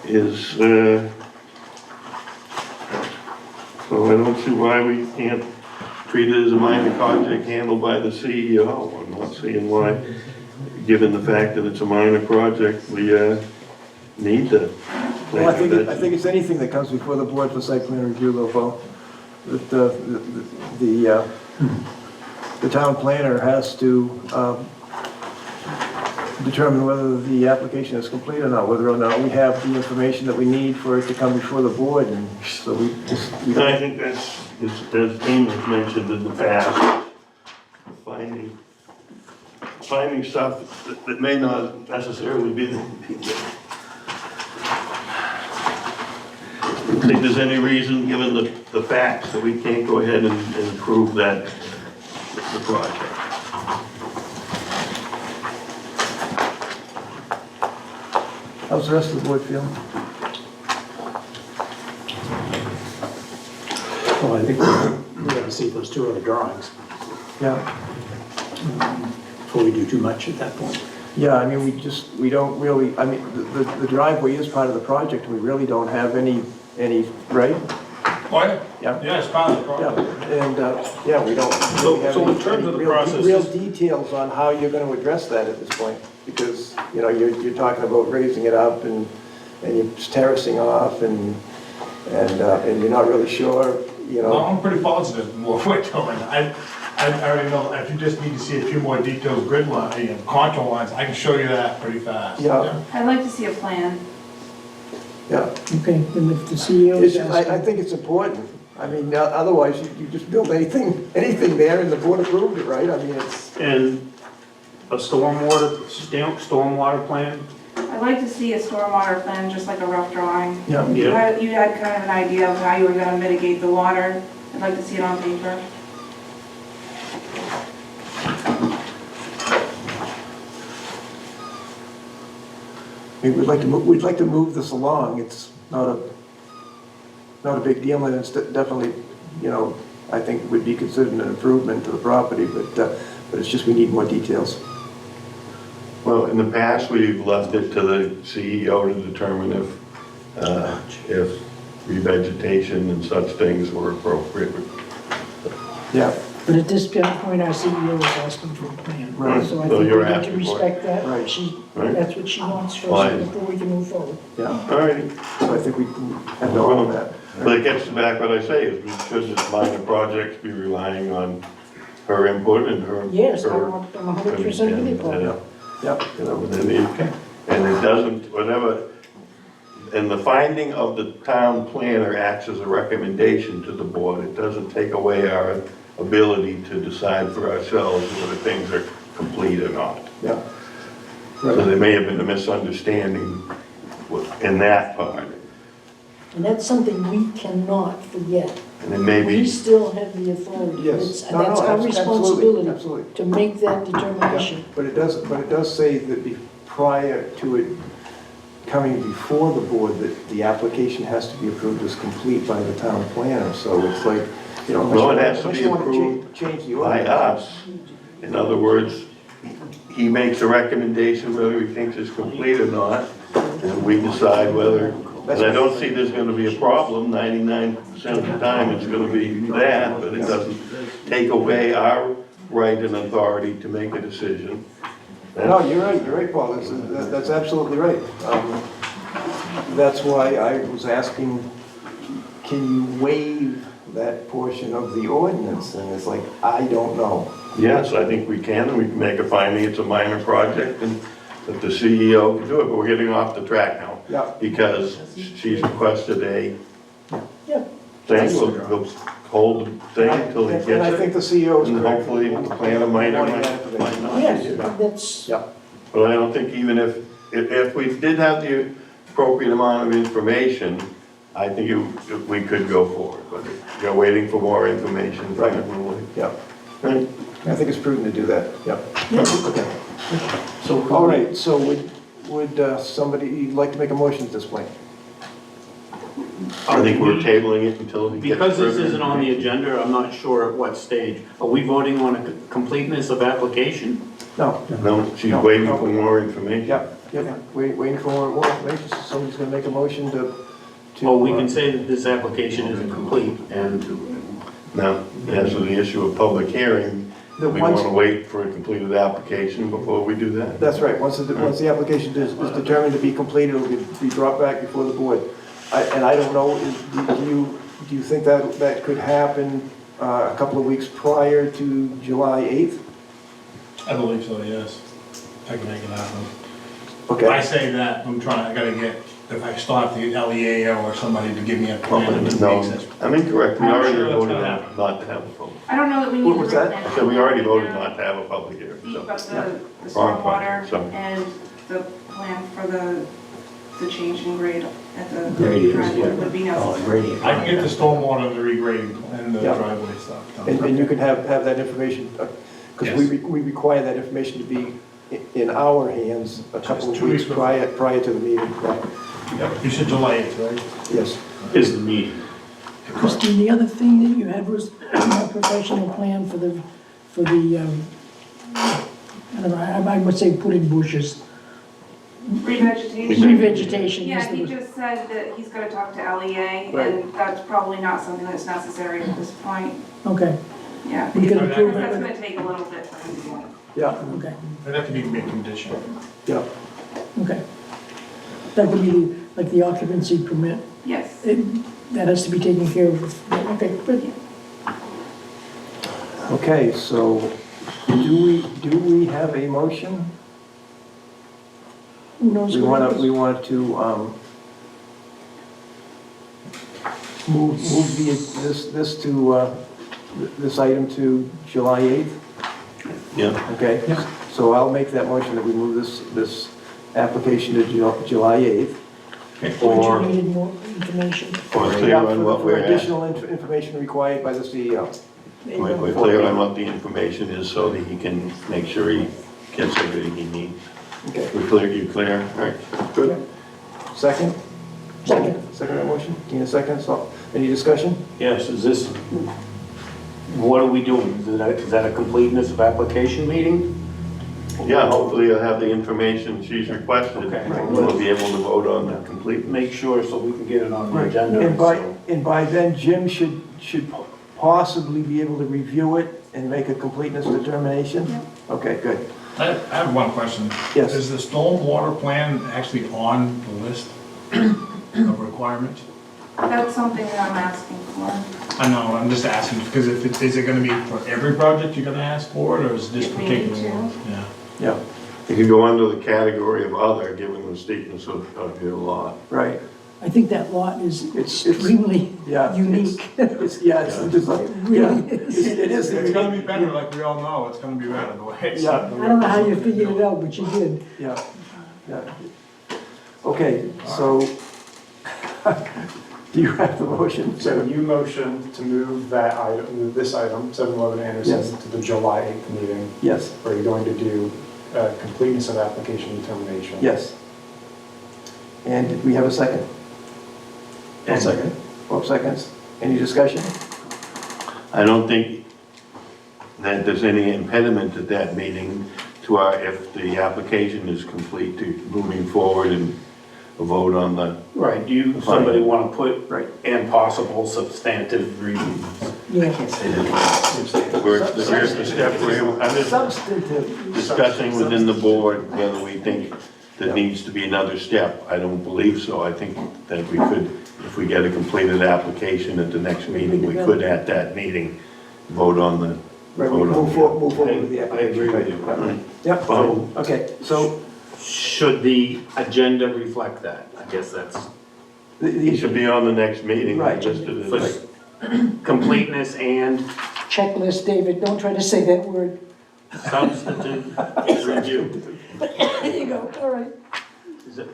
is, so I don't see why we can't treat it as a minor project handled by the CEO. I'm not seeing why, given the fact that it's a minor project, we need to. Well, I think it's anything that comes before the board for site plan review, though, Paul. That the town planner has to determine whether the application is complete or not, whether or not we have the information that we need for it to come before the board, and so we just. I think that's, as Amos mentioned in the past, finding stuff that may not necessarily be the. I don't think there's any reason, given the facts, that we can't go ahead and approve the project. How's the rest of the board feeling? Well, I think we gotta see those 2 other drawings Yeah. before we do too much at that point. Yeah, I mean, we don't really, I mean, the driveway is part of the project, we really don't have any, right? Oh, yeah? Yeah. Yeah, it's part of the Yeah, project. and, yeah, we don't really have So in any terms of the real process- details on how you're gonna address that at this point, because, you know, you're talking about raising it up and you're terracing off and you're not really sure, you No, know. I'm pretty positive in what we're doing. I already know, if you just need to see a few more detailed grid line, contour lines, I can show you that pretty fast. Yeah. I'd like to see a plan. Yeah, Okay, then if the CEO is I asking, think it's important. I mean, otherwise you just build anything there and the board approved it, right? I mean, it's, And a stormwater plan? I'd like to see a stormwater plan, just like a rough drawing. yeah. You had kind of an idea of how you were gonna mitigate the water. I'd like to see it on paper. We'd like to move this along. It's not a big deal, and it's definitely, you know, I think would be considered an improvement to the property, but it's just we need more details. Well, in the past, we've left it to the CEO to determine if revegetation and such things were appropriate. Yeah, but at this point, our CEO is asking for a plan. Right. So I So think you're we need to asking for it. respect that. Right. Right. That's what she wants Fine. first before we can move forward. yeah. All righty. So I think we have to own that. But it gets back what I say, is we should just minor projects be relying on her input and her. Yes, her- I'm 100% with you, Paul. Yeah, You know, and it doesn't, whatever, and the finding of the town planner acts as a recommendation to the board. It doesn't take away our ability to decide for ourselves whether things are complete or not. Yeah. So there may have been a misunderstanding in that part. And that's something we cannot forget. And it may We be, still have the authority. Yes. That's No, no, that's our absolutely, responsibility absolutely. to make that determination. But it does say that prior to it coming before the board, that the application has to be approved as complete by the town planner, so it's like, you know. Well, it has to unless be you wanna approved change the by ordinance. us. In other words, he makes a recommendation whether he thinks it's complete or not, and we decide whether, and I don't see there's gonna be a problem, 99% of the time it's gonna be that, but it doesn't take away our right and authority to make a decision. No, you're right, Paul, that's absolutely right. That's why I was asking, can you waive that portion of the ordinance? And it's like, I don't know. Yes, I think we can make a finding it's a minor project and that the CEO can do it, but we're getting off the track now. Yeah. Because she's requested a Yeah. thing, we'll hold the thing until he gets it. And I think the CEO is And correct. hopefully the planner might or might not. Yes, that's, Yeah, But I don't think even if we did have the appropriate amount of information, I think we could go forward. But if you're waiting for more information, Right. we'll wait. yeah. Right. I think it's prudent to do that, yeah. Okay. So All right, so would somebody like to make a motion at this point? I think we're tabling it until he gets Because this further isn't on the information. agenda, I'm not sure at what stage. Are we voting on a completeness of application? No. No, she's No, waiting no. for more information. Yeah, waiting for more information, so somebody's gonna make a motion to. Well, we can say that this application isn't complete, and Now, as to the issue of public hearing, The we ones- want to wait for a completed application before we do that. That's right, once the application is determined to be complete, it'll be brought back before the board. And I don't know, do you think that could happen a couple of weeks prior to July 8th? I believe so, yes. I can make it happen. I Okay, say that, I gotta get, if I still have to get LEA or somebody to give me a plan. that No, makes sense. I'm incorrect, we I'm already sure that's voted gonna on happen. not to have a public. I don't know that we need What to. was that? replan So we already right voted now. not to have a public hearing, so. But the Wrong stormwater part, sorry. and the plan for the change in grade at the Gradients, driveway yeah. would be Oh, necessary. gradient. I can get the stormwater and the regrading and the Yeah. driveway stuff done. and you can have that information, because we require that information to be in our hands a couple of Just 2 weeks weeks prior to the meeting. Right. Yep. You said July 8th, right? Yes, is the meeting. Christine, the other thing that you had was a professional plan for the, I don't know, I would say putting bushes. Revegetation. Revegetation Yeah, is he the, just said that he's gonna talk to LEA, Right. and that's probably not something that's necessary at this point. okay, Yeah, We can because approve that's it. gonna take a little bit for him to do. yeah, okay, It'd have to be a condition. yeah. okay. That would be like the occupancy permit, Yes. that has to be taken care of, okay, good. Okay, so do we have a motion? Who knows We what want it to, is? move this item to July 8th, Yeah. okay? Yeah. So I'll make that motion that we move this application to July 8th. But Or, you needed more information. or clear Yeah, on what for we're at. additional information required by the CEO. We're clear on what the information is so that he can make sure he gets everything he needs. Okay, We're clear, you clear? All right, good. second? Second. Second that motion? Tina, second, so, any discussion? Yes, is this, what are we doing? Is that a completeness of application meeting? Yeah, hopefully you'll have the information she's requested. Okay. We'll be able to vote on the complete. Make sure so we can get it on the agenda. And by then, Jim should possibly be able to review it and make a completeness determination? Okay, good. I have one question. Yes. Is the stormwater plan actually on the list of requirements? That's something that I'm asking for. I know, I'm just asking, because is it gonna be for every project you're gonna ask for it, or is this If we need particular to. one? Yeah. Yeah, You can go under the category of other, given the steepness of your lot. right. I think that lot is It's- extremely Yeah. unique. It's, yeah, it's, yeah, it is. It's gonna be better, like we all know, it's gonna be better the way it's. Yeah. I don't know how you figured it out, but you did. Yeah, yeah. Okay, so, do you have the motion? So you motion to move that item, move this item, 711 Anderson, Yes. to the July 8th meeting, Yes, where you're going to do completeness of application determination. yes. And did we have a second? I'll second. 12 seconds. Any discussion? I don't think that there's any impediment at that meeting to if the application is complete, to moving forward and a vote on the, Right, do you, somebody want to put, Right. and possible substantive reasons? Yeah. where's the step where, I'm just Substantive. discussing within the board whether we think there needs to be another step. I don't believe so. I think that we could, if we get a completed application at the next meeting, we could at that meeting vote on the. Right, we move forward with the I application. agree with you. Right. Yep, Well- okay, so Should the agenda reflect that? I guess that's, It these should be on the next meeting. Right. Listed for as, completeness and Checklist, David, don't try to say that word. substantive review. There you go, all right. Is it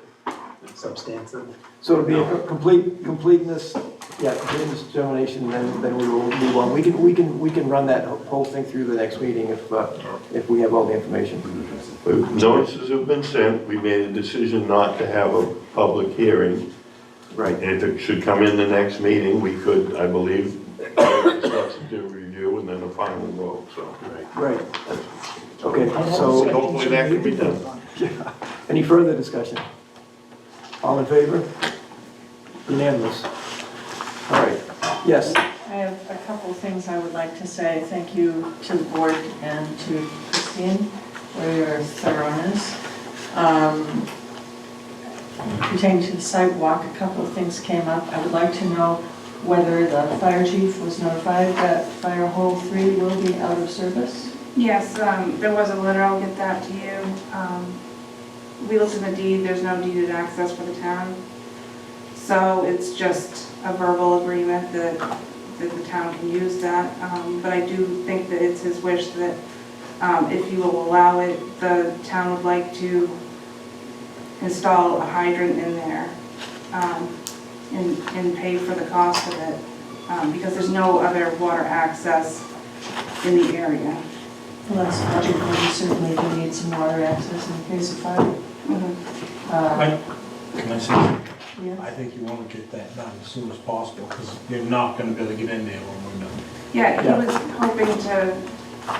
substantive? So it'll be a completeness, yeah, completeness determination, then we will move on. We can run that whole thing through the next meeting if we have all the information. notices have been sent. We made a decision not to have a public hearing. Right. And if it should come in the next meeting, we could, I believe, have a substantive review and then a final vote, so. Right. Okay, So so, hopefully that can be done. any further discussion? All in favor? Unanimous. All right, yes, I have a couple of things I would like to say. Thank you to the board and to Christine for your thoroughness. Pertaining to the sidewalk, a couple of things came up. I would like to know whether the fire chief was notified that Fire Hall 3 will be out of service. Yes, there was a letter, I'll get that to you. We looked in the deed, there's no deeded access for the town. So it's just a verbal agreement that the town can use that. But I do think that it's his wish that if you will allow it, the town would like to install a hydrant in there and pay for the cost of it. Because there's no other water access in the area. Well, that's logical. We certainly do need some water access in case of fire. Can I say, Yeah. I think you wanna get that done as soon as possible, because you're not gonna be able to get in there when we're done. Yeah, he was hoping to,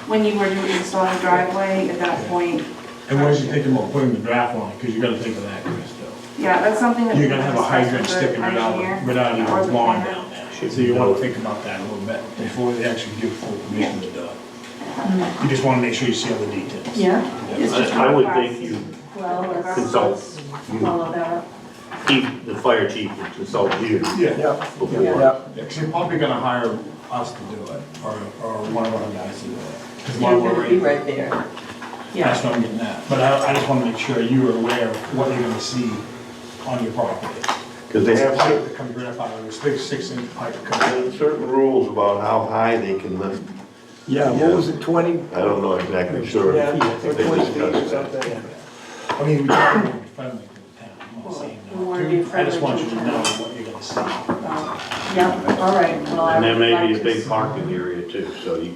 when you were doing installing the driveway, at that point, And when you think about putting the draft on it, because you gotta think of that, Chris, though. yeah, that's something that. You're gonna have a hydrant discussed with sticking the engineer right out or of the the lawn planner. down there. So you wanna think about that a little bit before they actually give full permission to do it. You just wanna make sure you see all the details. Yeah, It's just I would real think fast. you, well, let's Consult. follow that up. the fire chief would consult you Yeah, yeah, before. yeah. because you're probably gonna hire us to do it, or one of our guys to do it. 'Cause You're while we're gonna be right- right there. That's Yeah, what I'm getting at. But I just wanna make sure you are aware of what you're gonna see on your property. Because they There's a have pipe that comes right up out of this big 6-inch pipe that comes in. certain rules about how high they can lift. Yeah, what was it, 20? I don't know exactly sure. Yeah, They 20 feet or discussed that. something. I mean, we don't want to be friendly to the town. I'm not saying We wanna be no. I friendly just want to you the to know town. what you're gonna see. yeah, all right. Well, I And there would may like be a to big see- parking area too, so you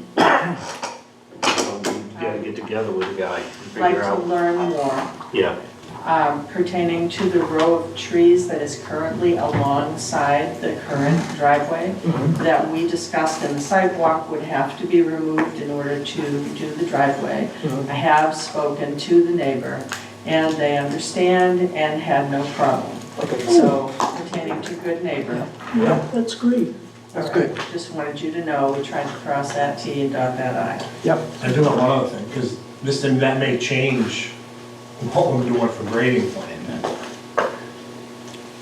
gotta get together with the guy and Like figure to out. learn more Yeah, pertaining to the row of trees that is currently alongside the current driveway that we discussed, and the sidewalk would have to be removed in order to do the driveway. I have spoken to the neighbor, and they understand and had no problem. Okay, So pertaining to good neighbor. Yeah, that's great. that's All good. right, just wanted you to know, we tried to cross that T and dot that I. Yep, I do have one other thing, because this thing, that may change what we're doing for grading plan.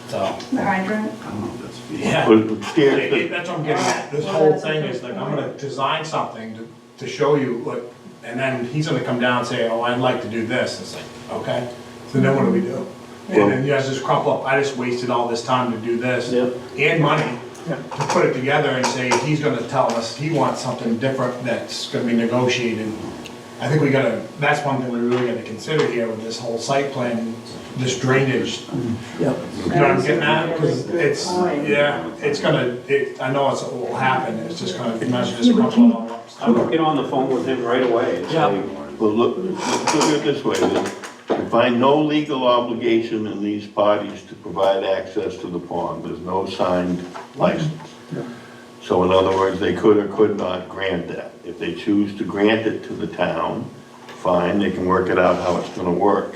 So, The hydrant, yeah. But scared, That's what I'm getting at. This Well, whole that's a thing good is like, I'm point. gonna design something to show you, like, and then he's gonna come down and say, oh, I'd like to do this. It's like, okay, so then what do we do? And then you guys just crumple up, I just wasted all this time to do this. Yep. And money to put it together and say, he's gonna tell us he wants something different that's gonna be negotiated. I think we gotta, that's one thing we really gotta consider here with this whole site plan, this drainage. Yep. You know what I'm getting at? Because it's, yeah, it's gonna, I know it will happen, it's just gonna, just crumple it all up. I would get on the phone with him right away and say, Well, look at it this way, then. We find no legal obligation in these parties to provide access to the pond. There's no signed license. So in other words, they could or could not grant that. If they choose to grant it to the town, fine, they can work it out how it's gonna work.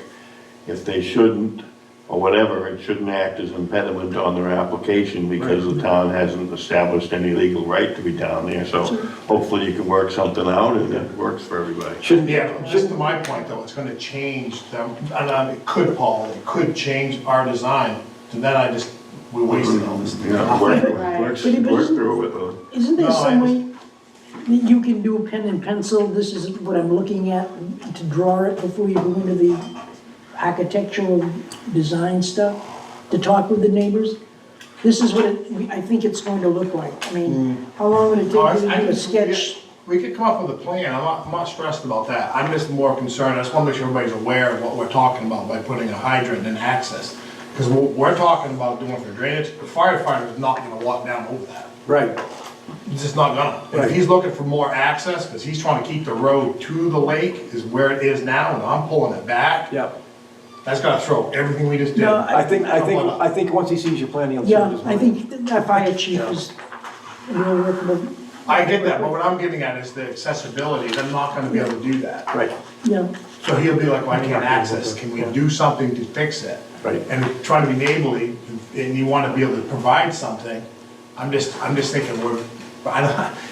If they shouldn't, or whatever, it shouldn't act as an impediment on their application because the town hasn't established any legal right to be down there. So hopefully you can work something out and it works for everybody. Yeah, just to my point though, it's gonna change them, and it could, Paul, it could change our design, and then we wasted all this. Yeah, work through it with those. Isn't there No, some way that you can do pen and pencil, this is what I'm looking at, to draw it before you go into the architectural design stuff, to talk with the neighbors? This is what I think it's going to look like. I mean, how long would it take you to do a sketch? We could come up with a plan, I'm not stressed about that, I'm just more concerned, I just wanna make sure everybody's aware of what we're talking about by putting a hydrant and access. Because what we're talking about doing for drainage, the firefighter is not gonna walk down over that. Right. He's just not gonna. If he's looking for more access, because he's trying to keep the road to the lake is where it is now, and I'm pulling it back, Yep. that's gotta throw everything we just did. No, I think once he sees your plan, he'll change Yeah, his I mind. think that fire chief is real workable. I get that, but what I'm getting at is the accessibility, they're not gonna be able to do that. Right, Yeah, So he'll be like, well, I can't access, can we do something to fix it? right. And trying to be neighborly, and you wanna be able to provide something, I'm just thinking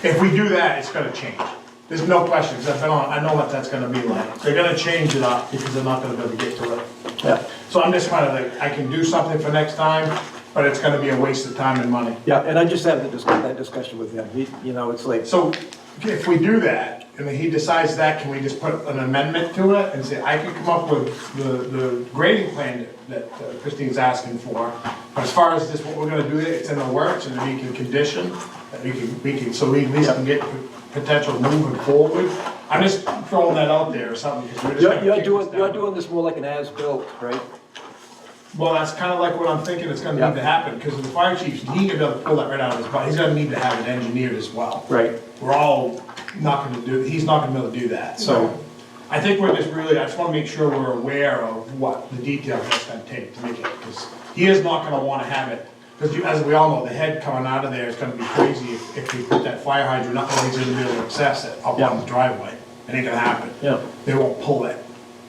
if we do that, it's gonna change. There's no question, because I know what that's gonna be like. They're gonna change it up because they're not gonna be able to get to it. Yeah, So I'm just kind of like, I can do something for next time, but it's gonna be a waste of time and money. yeah, and I just had that discussion with him. It's like, So if we do that, and he decides that, can we just put an amendment to it and say, I can come up with the grading plan that Christine's asking for, but as far as this, what we're gonna do, it's in the works, and then we can condition, that we can, so we at least can get potential moving forward. I'm just throwing that out there or something, because we're just gonna you're kick this down. doing this more like an as-built, right? Well, that's kind of like what I'm thinking is gonna need to happen, because the fire chief, he can be able to pull that right out of his butt, he's gonna need to have it engineered as well. Right. We're all not gonna do, he's not gonna be able to do that, so. I think we're just really, I just wanna make sure we're aware of what the details that's gonna take to make it, because he is not gonna wanna have it. Because as we all know, the head coming out of there is gonna be crazy if we put that fire hydrant up, nobody's gonna be able to access it up on the driveway. It ain't gonna happen. Yeah. They won't pull it.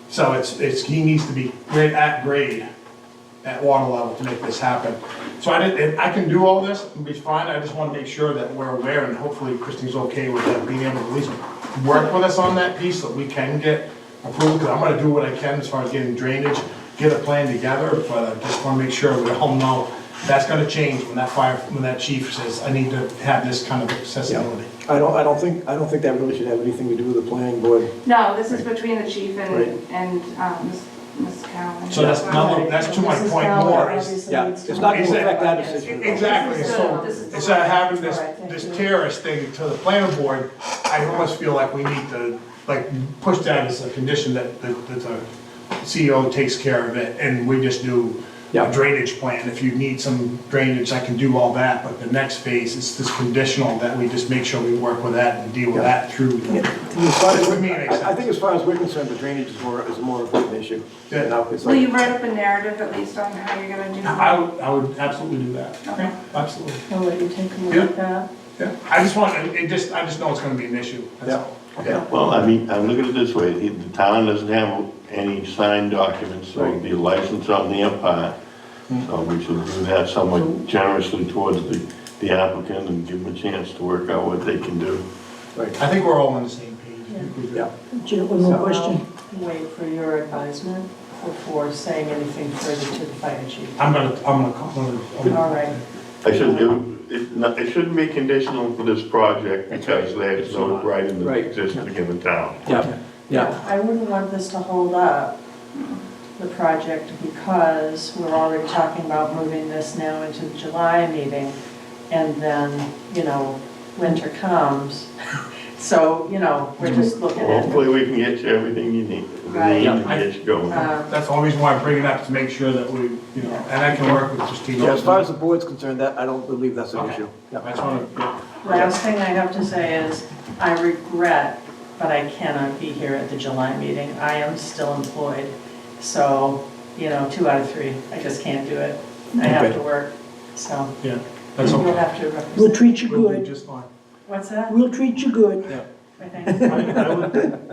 So he needs to be right at grade, at water level to make this happen. So I can do all this, it'll be fine, I just wanna make sure that we're aware, and hopefully Christine's okay with that, being able to at least work with us on that piece so that we can get approval, because I'm gonna do what I can as far as getting drainage, get a plan together, but I just wanna make sure we all know that's gonna change when that chief says, I need to have this kind of accessibility. I don't think that really should have anything to do with the planning board. No, this is between the chief Right. and Ms. Cowan. So that's to my Mrs. point Fowler more, is obviously Yeah, needs to it's not look gonna at affect that it. decision. exactly, so This is the instead of one. having this, Alright, thank this you. terrorist thing to the planning board, I almost feel like we need to, like, push that as a condition that the CEO takes care of it, and we just do Yeah. a drainage plan. If you need some drainage, I can do all that, but the next phase is this conditional that we just make sure we work with that and deal with that through. As far as- With me, it makes sense. I think as far as we're concerned, the drainage is a more important issue. Yeah. You know, it's Will like, you write up a narrative at least on how you're gonna do that? I would absolutely do that. Okay. Absolutely. I'll let you take a look at that. Yeah, I just know it's gonna be an issue, that's all. Yeah. Well, I mean, I'm looking at it this way, the town doesn't have any signed documents, so it'd be a license on their part. So we should do that somewhat generously towards the applicant and give them a chance to work out what they can do. I think we're all on the same page. Yeah. Jill, one more question. I'll wait for your advisement before saying anything further to the fire chief. I'm gonna All right. It shouldn't be conditional for this project because there's no right in the Right. existing in the town. Yeah, yeah. I wouldn't want this to hold up the project because we're already talking about moving this now into the July meeting. And then, winter comes. So, we're just looking at. Hopefully we can get you everything you need. Right. To get you going. That's the only reason why I bring it up, to make sure that we, and I can work with Christina. Yeah, as far as the board's concerned, that, I don't believe that's an Okay. issue. I just want to, Last thing I have to say is, I regret, but I cannot be here at the July meeting. I am still employed, so, 2 out of 3, I just can't do it. I have Okay. to work, so yeah, that's you'll okay. have to We'll represent. treat you We'll do good. just fine. What's that? We'll treat you good. I think.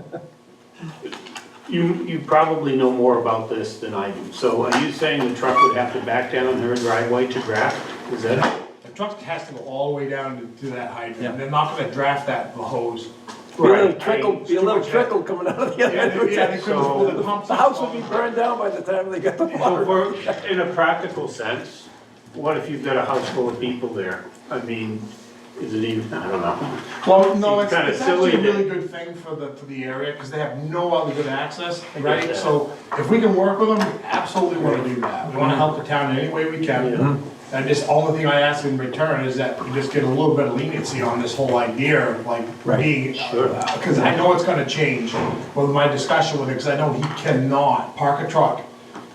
You probably know more about this than I do. So are you saying the truck would have to back down her driveway to draft? Is that it? The truck has to go all the way down to that hydrant. They're not gonna draft that, the hose. Be a little Right. trickle, be a little trickle coming out of the other end. They couldn't pull the pumps. The house would be burned down by the time they got the So water. for, in a practical sense, what if you've got a house full of people there? I mean, is it even, I don't know. Well, no, It's kinda it's actually a silly that- really good thing for the area, because they have no other good access, I get right? that. So if we can work with them, we absolutely wanna do that. We wanna help the town in any way we can. And just, only thing I ask in return is that we just get a little bit of leniency on this whole idea of like Right. being, Sure. because I know it's gonna change with my discussion with it, because I know he cannot park a truck.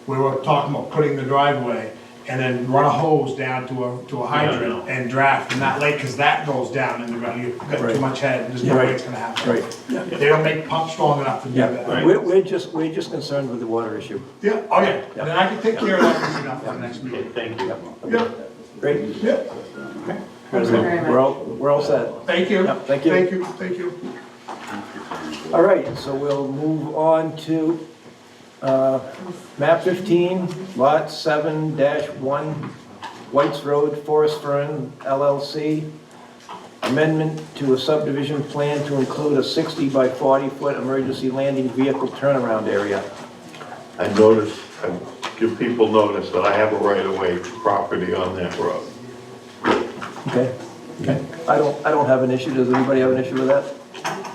We were talking about putting the driveway and then run a hose down to a hydrant and draft in that lake, because that goes down in the ground. You've got Right. too much head, there's no Yeah. way it's gonna happen. Right, They don't make pumps strong enough to do yeah. that. We're just concerned with the water issue. Yeah, oh yeah, and then I can take care of that enough for the next Okay, meeting. thank you. Yeah, Great. yeah, Thank you very much. We're all set. thank you. Yep, thank you. Thank you, thank you. All right, so we'll move on to map 15, lot 7-1, White's Road, Forest Fern LLC. Amendment to a subdivision plan to include a 60 by 40 foot emergency landing vehicle turnaround area. I noticed, I give people notice that I have a right of way property on that road. Okay? Okay. I don't have an issue. Does anybody have an issue with that?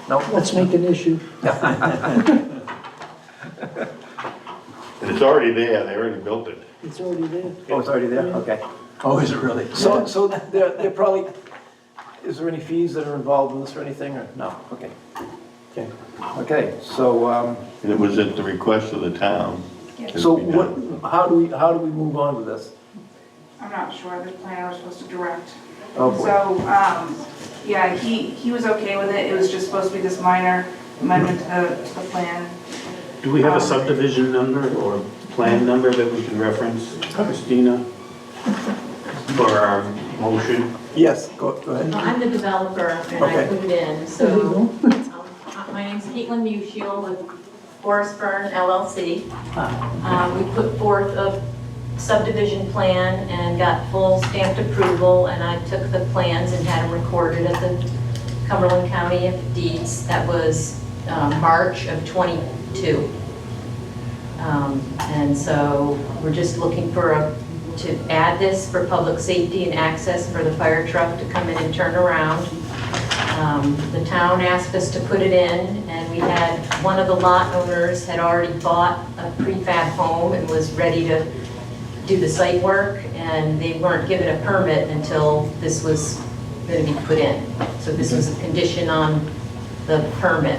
No? Let's make an issue. And it's already there, they already built it. It's already there. Oh, it's already there? Okay. Oh, is it really? So they're probably, is there any fees that are involved in this or anything, or no? Okay. Okay. Okay, so, And it was at the request of the town. so what, how do we move on with this? I'm not sure, the planner was supposed to direct. Oh, boy. So, yeah, he was okay with it, it was just supposed to be this minor amendment to the plan. Do we have a subdivision number or plan number that we can reference, Christina? For our motion? Yes, go ahead. I'm the developer and I Okay. put it in, so, my name's Caitlin Mushiel with Forest Fern LLC. We put forth a subdivision plan and got full stamped approval, and I took the plans and had them recorded at the Cumberland County Deeds. That was March of '22. And so we're just looking for to add this for public safety and access for the fire truck to come in and turn around. The town asked us to put it in, and we had, one of the lot owners had already bought a prefab home and was ready to do the site work, and they weren't given a permit until this was going to be put in. So this was a condition on the permit.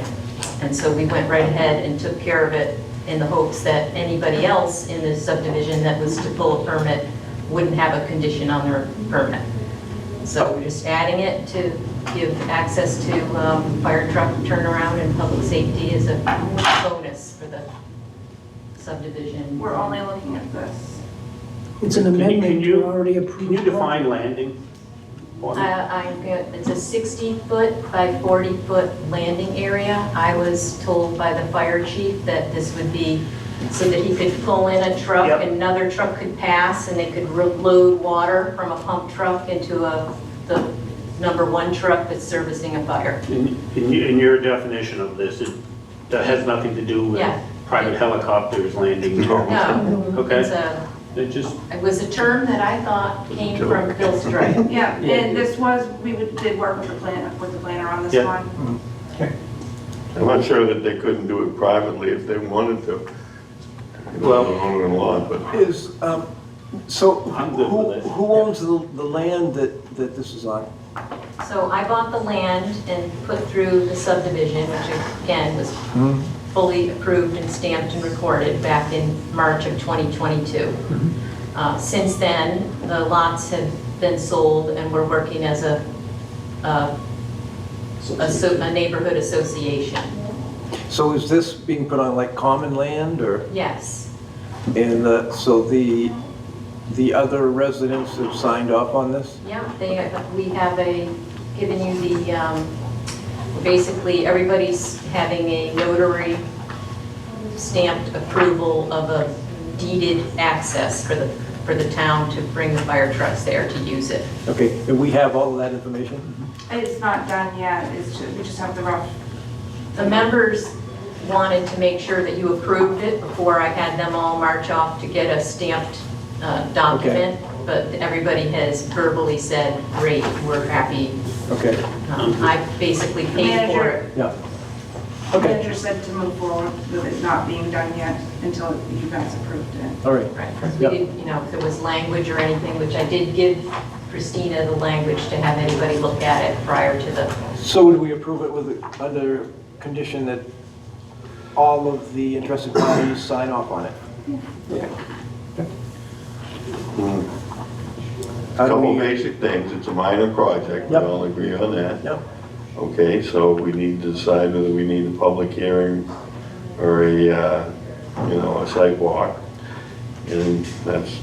And so we went right ahead and took care of it in the hopes that anybody else in the subdivision that was to pull a permit wouldn't have a condition on their permit. So we're just adding it to give access to fire truck turnaround and public safety as a bonus for the subdivision. We're only looking at this. It's an amendment, you already approved. Can you define landing? for me? It's a 60-foot by 40-foot landing area. I was told by the fire chief that this would be so that he could pull in a truck, Yep. and another truck could pass, and they could load water from a pump truck into the #1 truck that's servicing a fire. In your definition of this, that has nothing to do with Yeah. private helicopters landing? No, Okay, it it was a term that I thought came from Bill Strike. Yeah, and this was, did work with the planner on this Yeah. one. I'm not sure that they couldn't do it privately if they wanted to. Well- owner-in-law, but Is, so I'm good with it. who owns the land that this is on? So I bought the land and put through the subdivision, which again was fully approved and stamped and recorded back in March of 2022. Since then, the lots have been sold and we're working as a neighborhood association. So is this being put on like common land or? Yes. And so the other residents have signed off on this? Yeah, we have given you the, basically everybody's having a notary stamped approval of a deeded access for the town to bring the fire trucks there to use it. Okay, and we have all of that information? It's not done yet, we just have the rough. The members wanted to make sure that you approved it before I had them all march off to get a stamped document, but everybody has verbally said, great, we're happy. Okay, I basically paid for it. yeah. The Okay, manager said to move forward with it not being done yet until you guys approved it. all right. Right, because we Yep. didn't, if there was language or anything, which I did give Christina the language to have anybody look at it prior to the, So would we approve it with, under condition that all of the interested parties sign off on it? How do couple we- basic things, it's a minor project, we Yep. all agree on that. Yep. Okay, so we need to decide whether we need a public hearing or a site walk. And that's,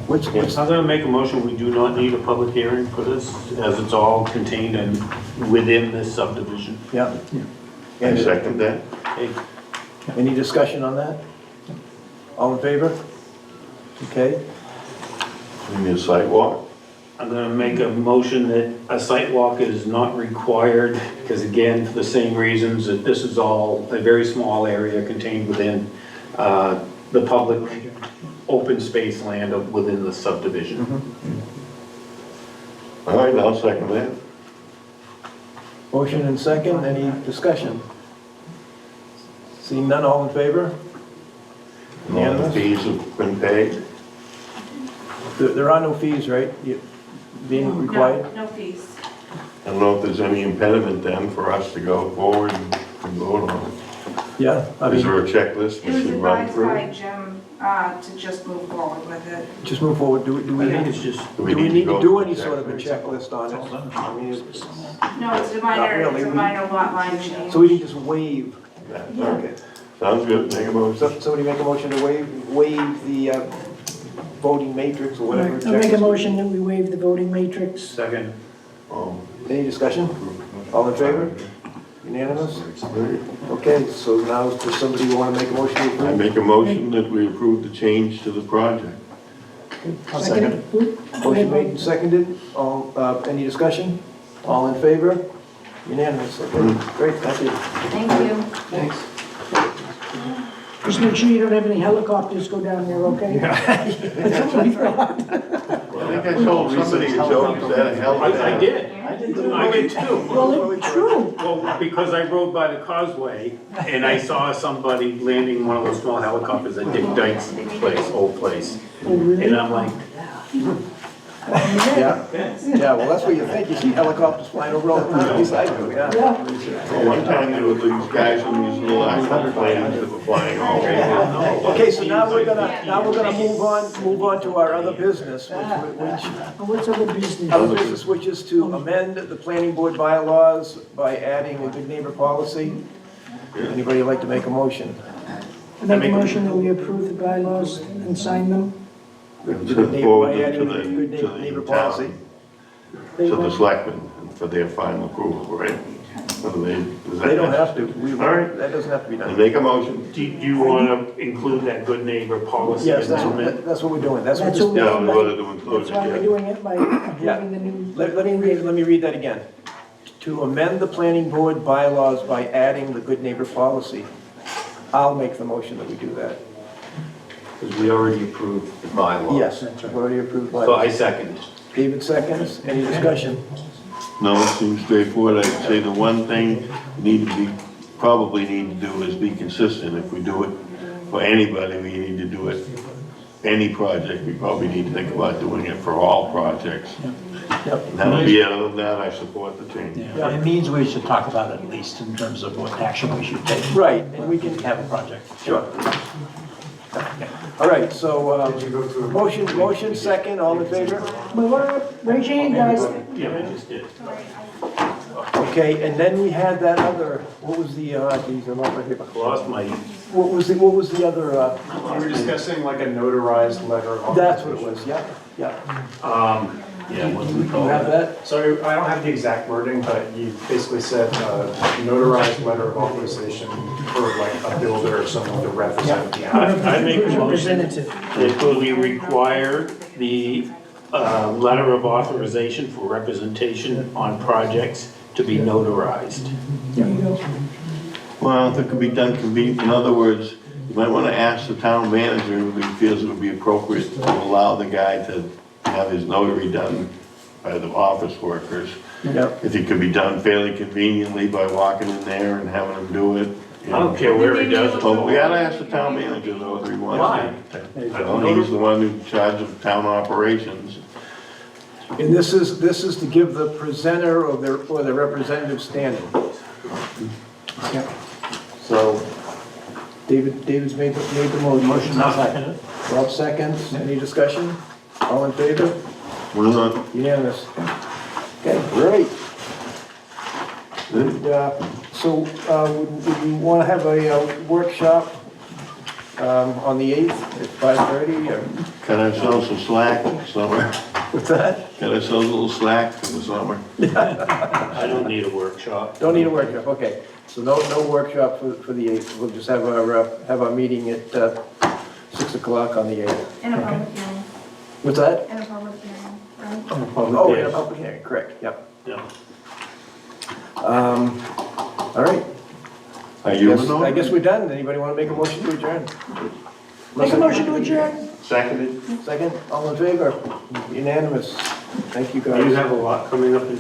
Which, I'm gonna make a motion, we do not need a public hearing for this, as it's all contained and within this subdivision. yeah. I second that. Okay. Any discussion on that? All in favor? Okay, We need a site walk. I'm gonna make a motion that a site walk is not required, because again, for the same reasons, that this is all a very small area contained within the public open space land within the subdivision. All right, I'll second that. motion and second, any discussion? Seeing none, all in favor? And all the Unanimous? fees have been paid. There are no fees, right? Being required? No fees. I don't know if there's any impediment then for us to go forward and vote on it. Yeah, I Is mean, there a checklist It we was should run advised through? by Jim to just move forward with it. just move forward. Do we I think need, it's just, do we need to go do for any a sort of a checklist? checklist on it? I mean, it's- No, it's a really. minor lot line change. so we can just waive, Yeah. okay. Sounds good, make a motion. Somebody make a motion to waive the voting matrix or whatever. I'll make a checklist. motion that we waive the voting matrix. second. Any discussion? All in favor? Unanimous? Okay, so now does somebody want to make a motion to I approve? make a motion that we approve the change to the project. Second. Motion made and seconded. All, any discussion? All in favor? Unanimous. Okay, great, thank you. Thank you. Thanks. Just make sure you don't have any helicopters go down there, okay? That's what we thought. I think I told somebody a joke, is that a hell of a... I did. I did too. Well, it's true. Well, because I rode by the causeway and I saw somebody landing one of those small helicopters at Dick Dyke's place, old place. Oh, really? And I'm like, Yeah, yeah, well, that's what you think. You see helicopters flying over all the time, at least I do, yeah. Well, one time there were these guys in these little aqua planes that were flying all over. Okay, so now we're gonna move on to our other business, which What's other business? other business, which is to amend the planning board bylaws by adding a good neighbor policy. Anybody like to make a motion? I make a motion that we approve the bylaws and sign them. Good neighbor, Forward by them adding to a good the neighbor policy. town, to the selectmen for their final approval, right? Whether does that They don't have to, All right. that doesn't have to be And done. make a motion. do you want to include that good neighbor policy Yes, amendment? that's what we're doing, that's what That's this, what Yeah, we wanted to include That's why we're it, yeah. doing it by approving the new. let me read that again. To amend the planning board bylaws by adding the good neighbor policy. I'll make the motion that we do that. Because we already approved the bylaw. Yes, we've already approved So I bylaws. second. David seconds, any discussion? No, it seems straightforward. I'd say the one thing probably need to do is be consistent. If we do it for anybody, we need to do it, any project, we probably need to think about doing it for all projects. Yep. That'll be, other than that, I support the change. Yeah, it means we should talk about it at least in terms of what action we should take. Right, and we can, Have a project. sure. All right, so, motion second, all in favor? Raise your hand, guys. Yeah, I just did. Okay, and then we had that other, what was the, geez, I'm over here. Lost my, What was the other, We were discussing like a notarized letter of that's what it authorization. was, yeah. yeah, what's You it called? have that? So I don't have the exact wording, but you basically said notarized letter of authorization for like a builder or someone to represent the applicant. I make a motion Representative. that we require the letter of authorization for representation on projects to be notarized. There you go. Well, if it could be done convenient, in other words, you might want to ask the town manager if he feels it would be appropriate to allow the guy to have his notary done by the office workers. Yep. If it could be done fairly conveniently by walking in there and having him do it. I don't care where he does it. Well, we gotta ask the town manager though, if he wants to. Well, he's the one in charge of town operations. And this is to give the presenter or the representative standing. Yeah. So, David's made the motion. Motion, I'll second it. Rob seconds, any discussion? All in favor? We're not, Unanimous. Okay, great. So, would you want to have a workshop on the 8th at 5:30 or? cut ourselves some slack in the summer. What's that? Cut ourselves a little slack in the summer. I don't need a workshop. Don't need a workshop, okay. So no workshop for the 8th. We'll just have our meeting at 6 o'clock on the 8th. In a public hearing, What's that? in a public hearing, right? Oh, in a public hearing, correct, yep. Yeah. All right. Are you I guess we're done. Anybody want to make a motion to adjourn? Make a motion to adjourn. Seconded? Second, all in favor? Unanimous. Thank you, guys. You have a lot coming up in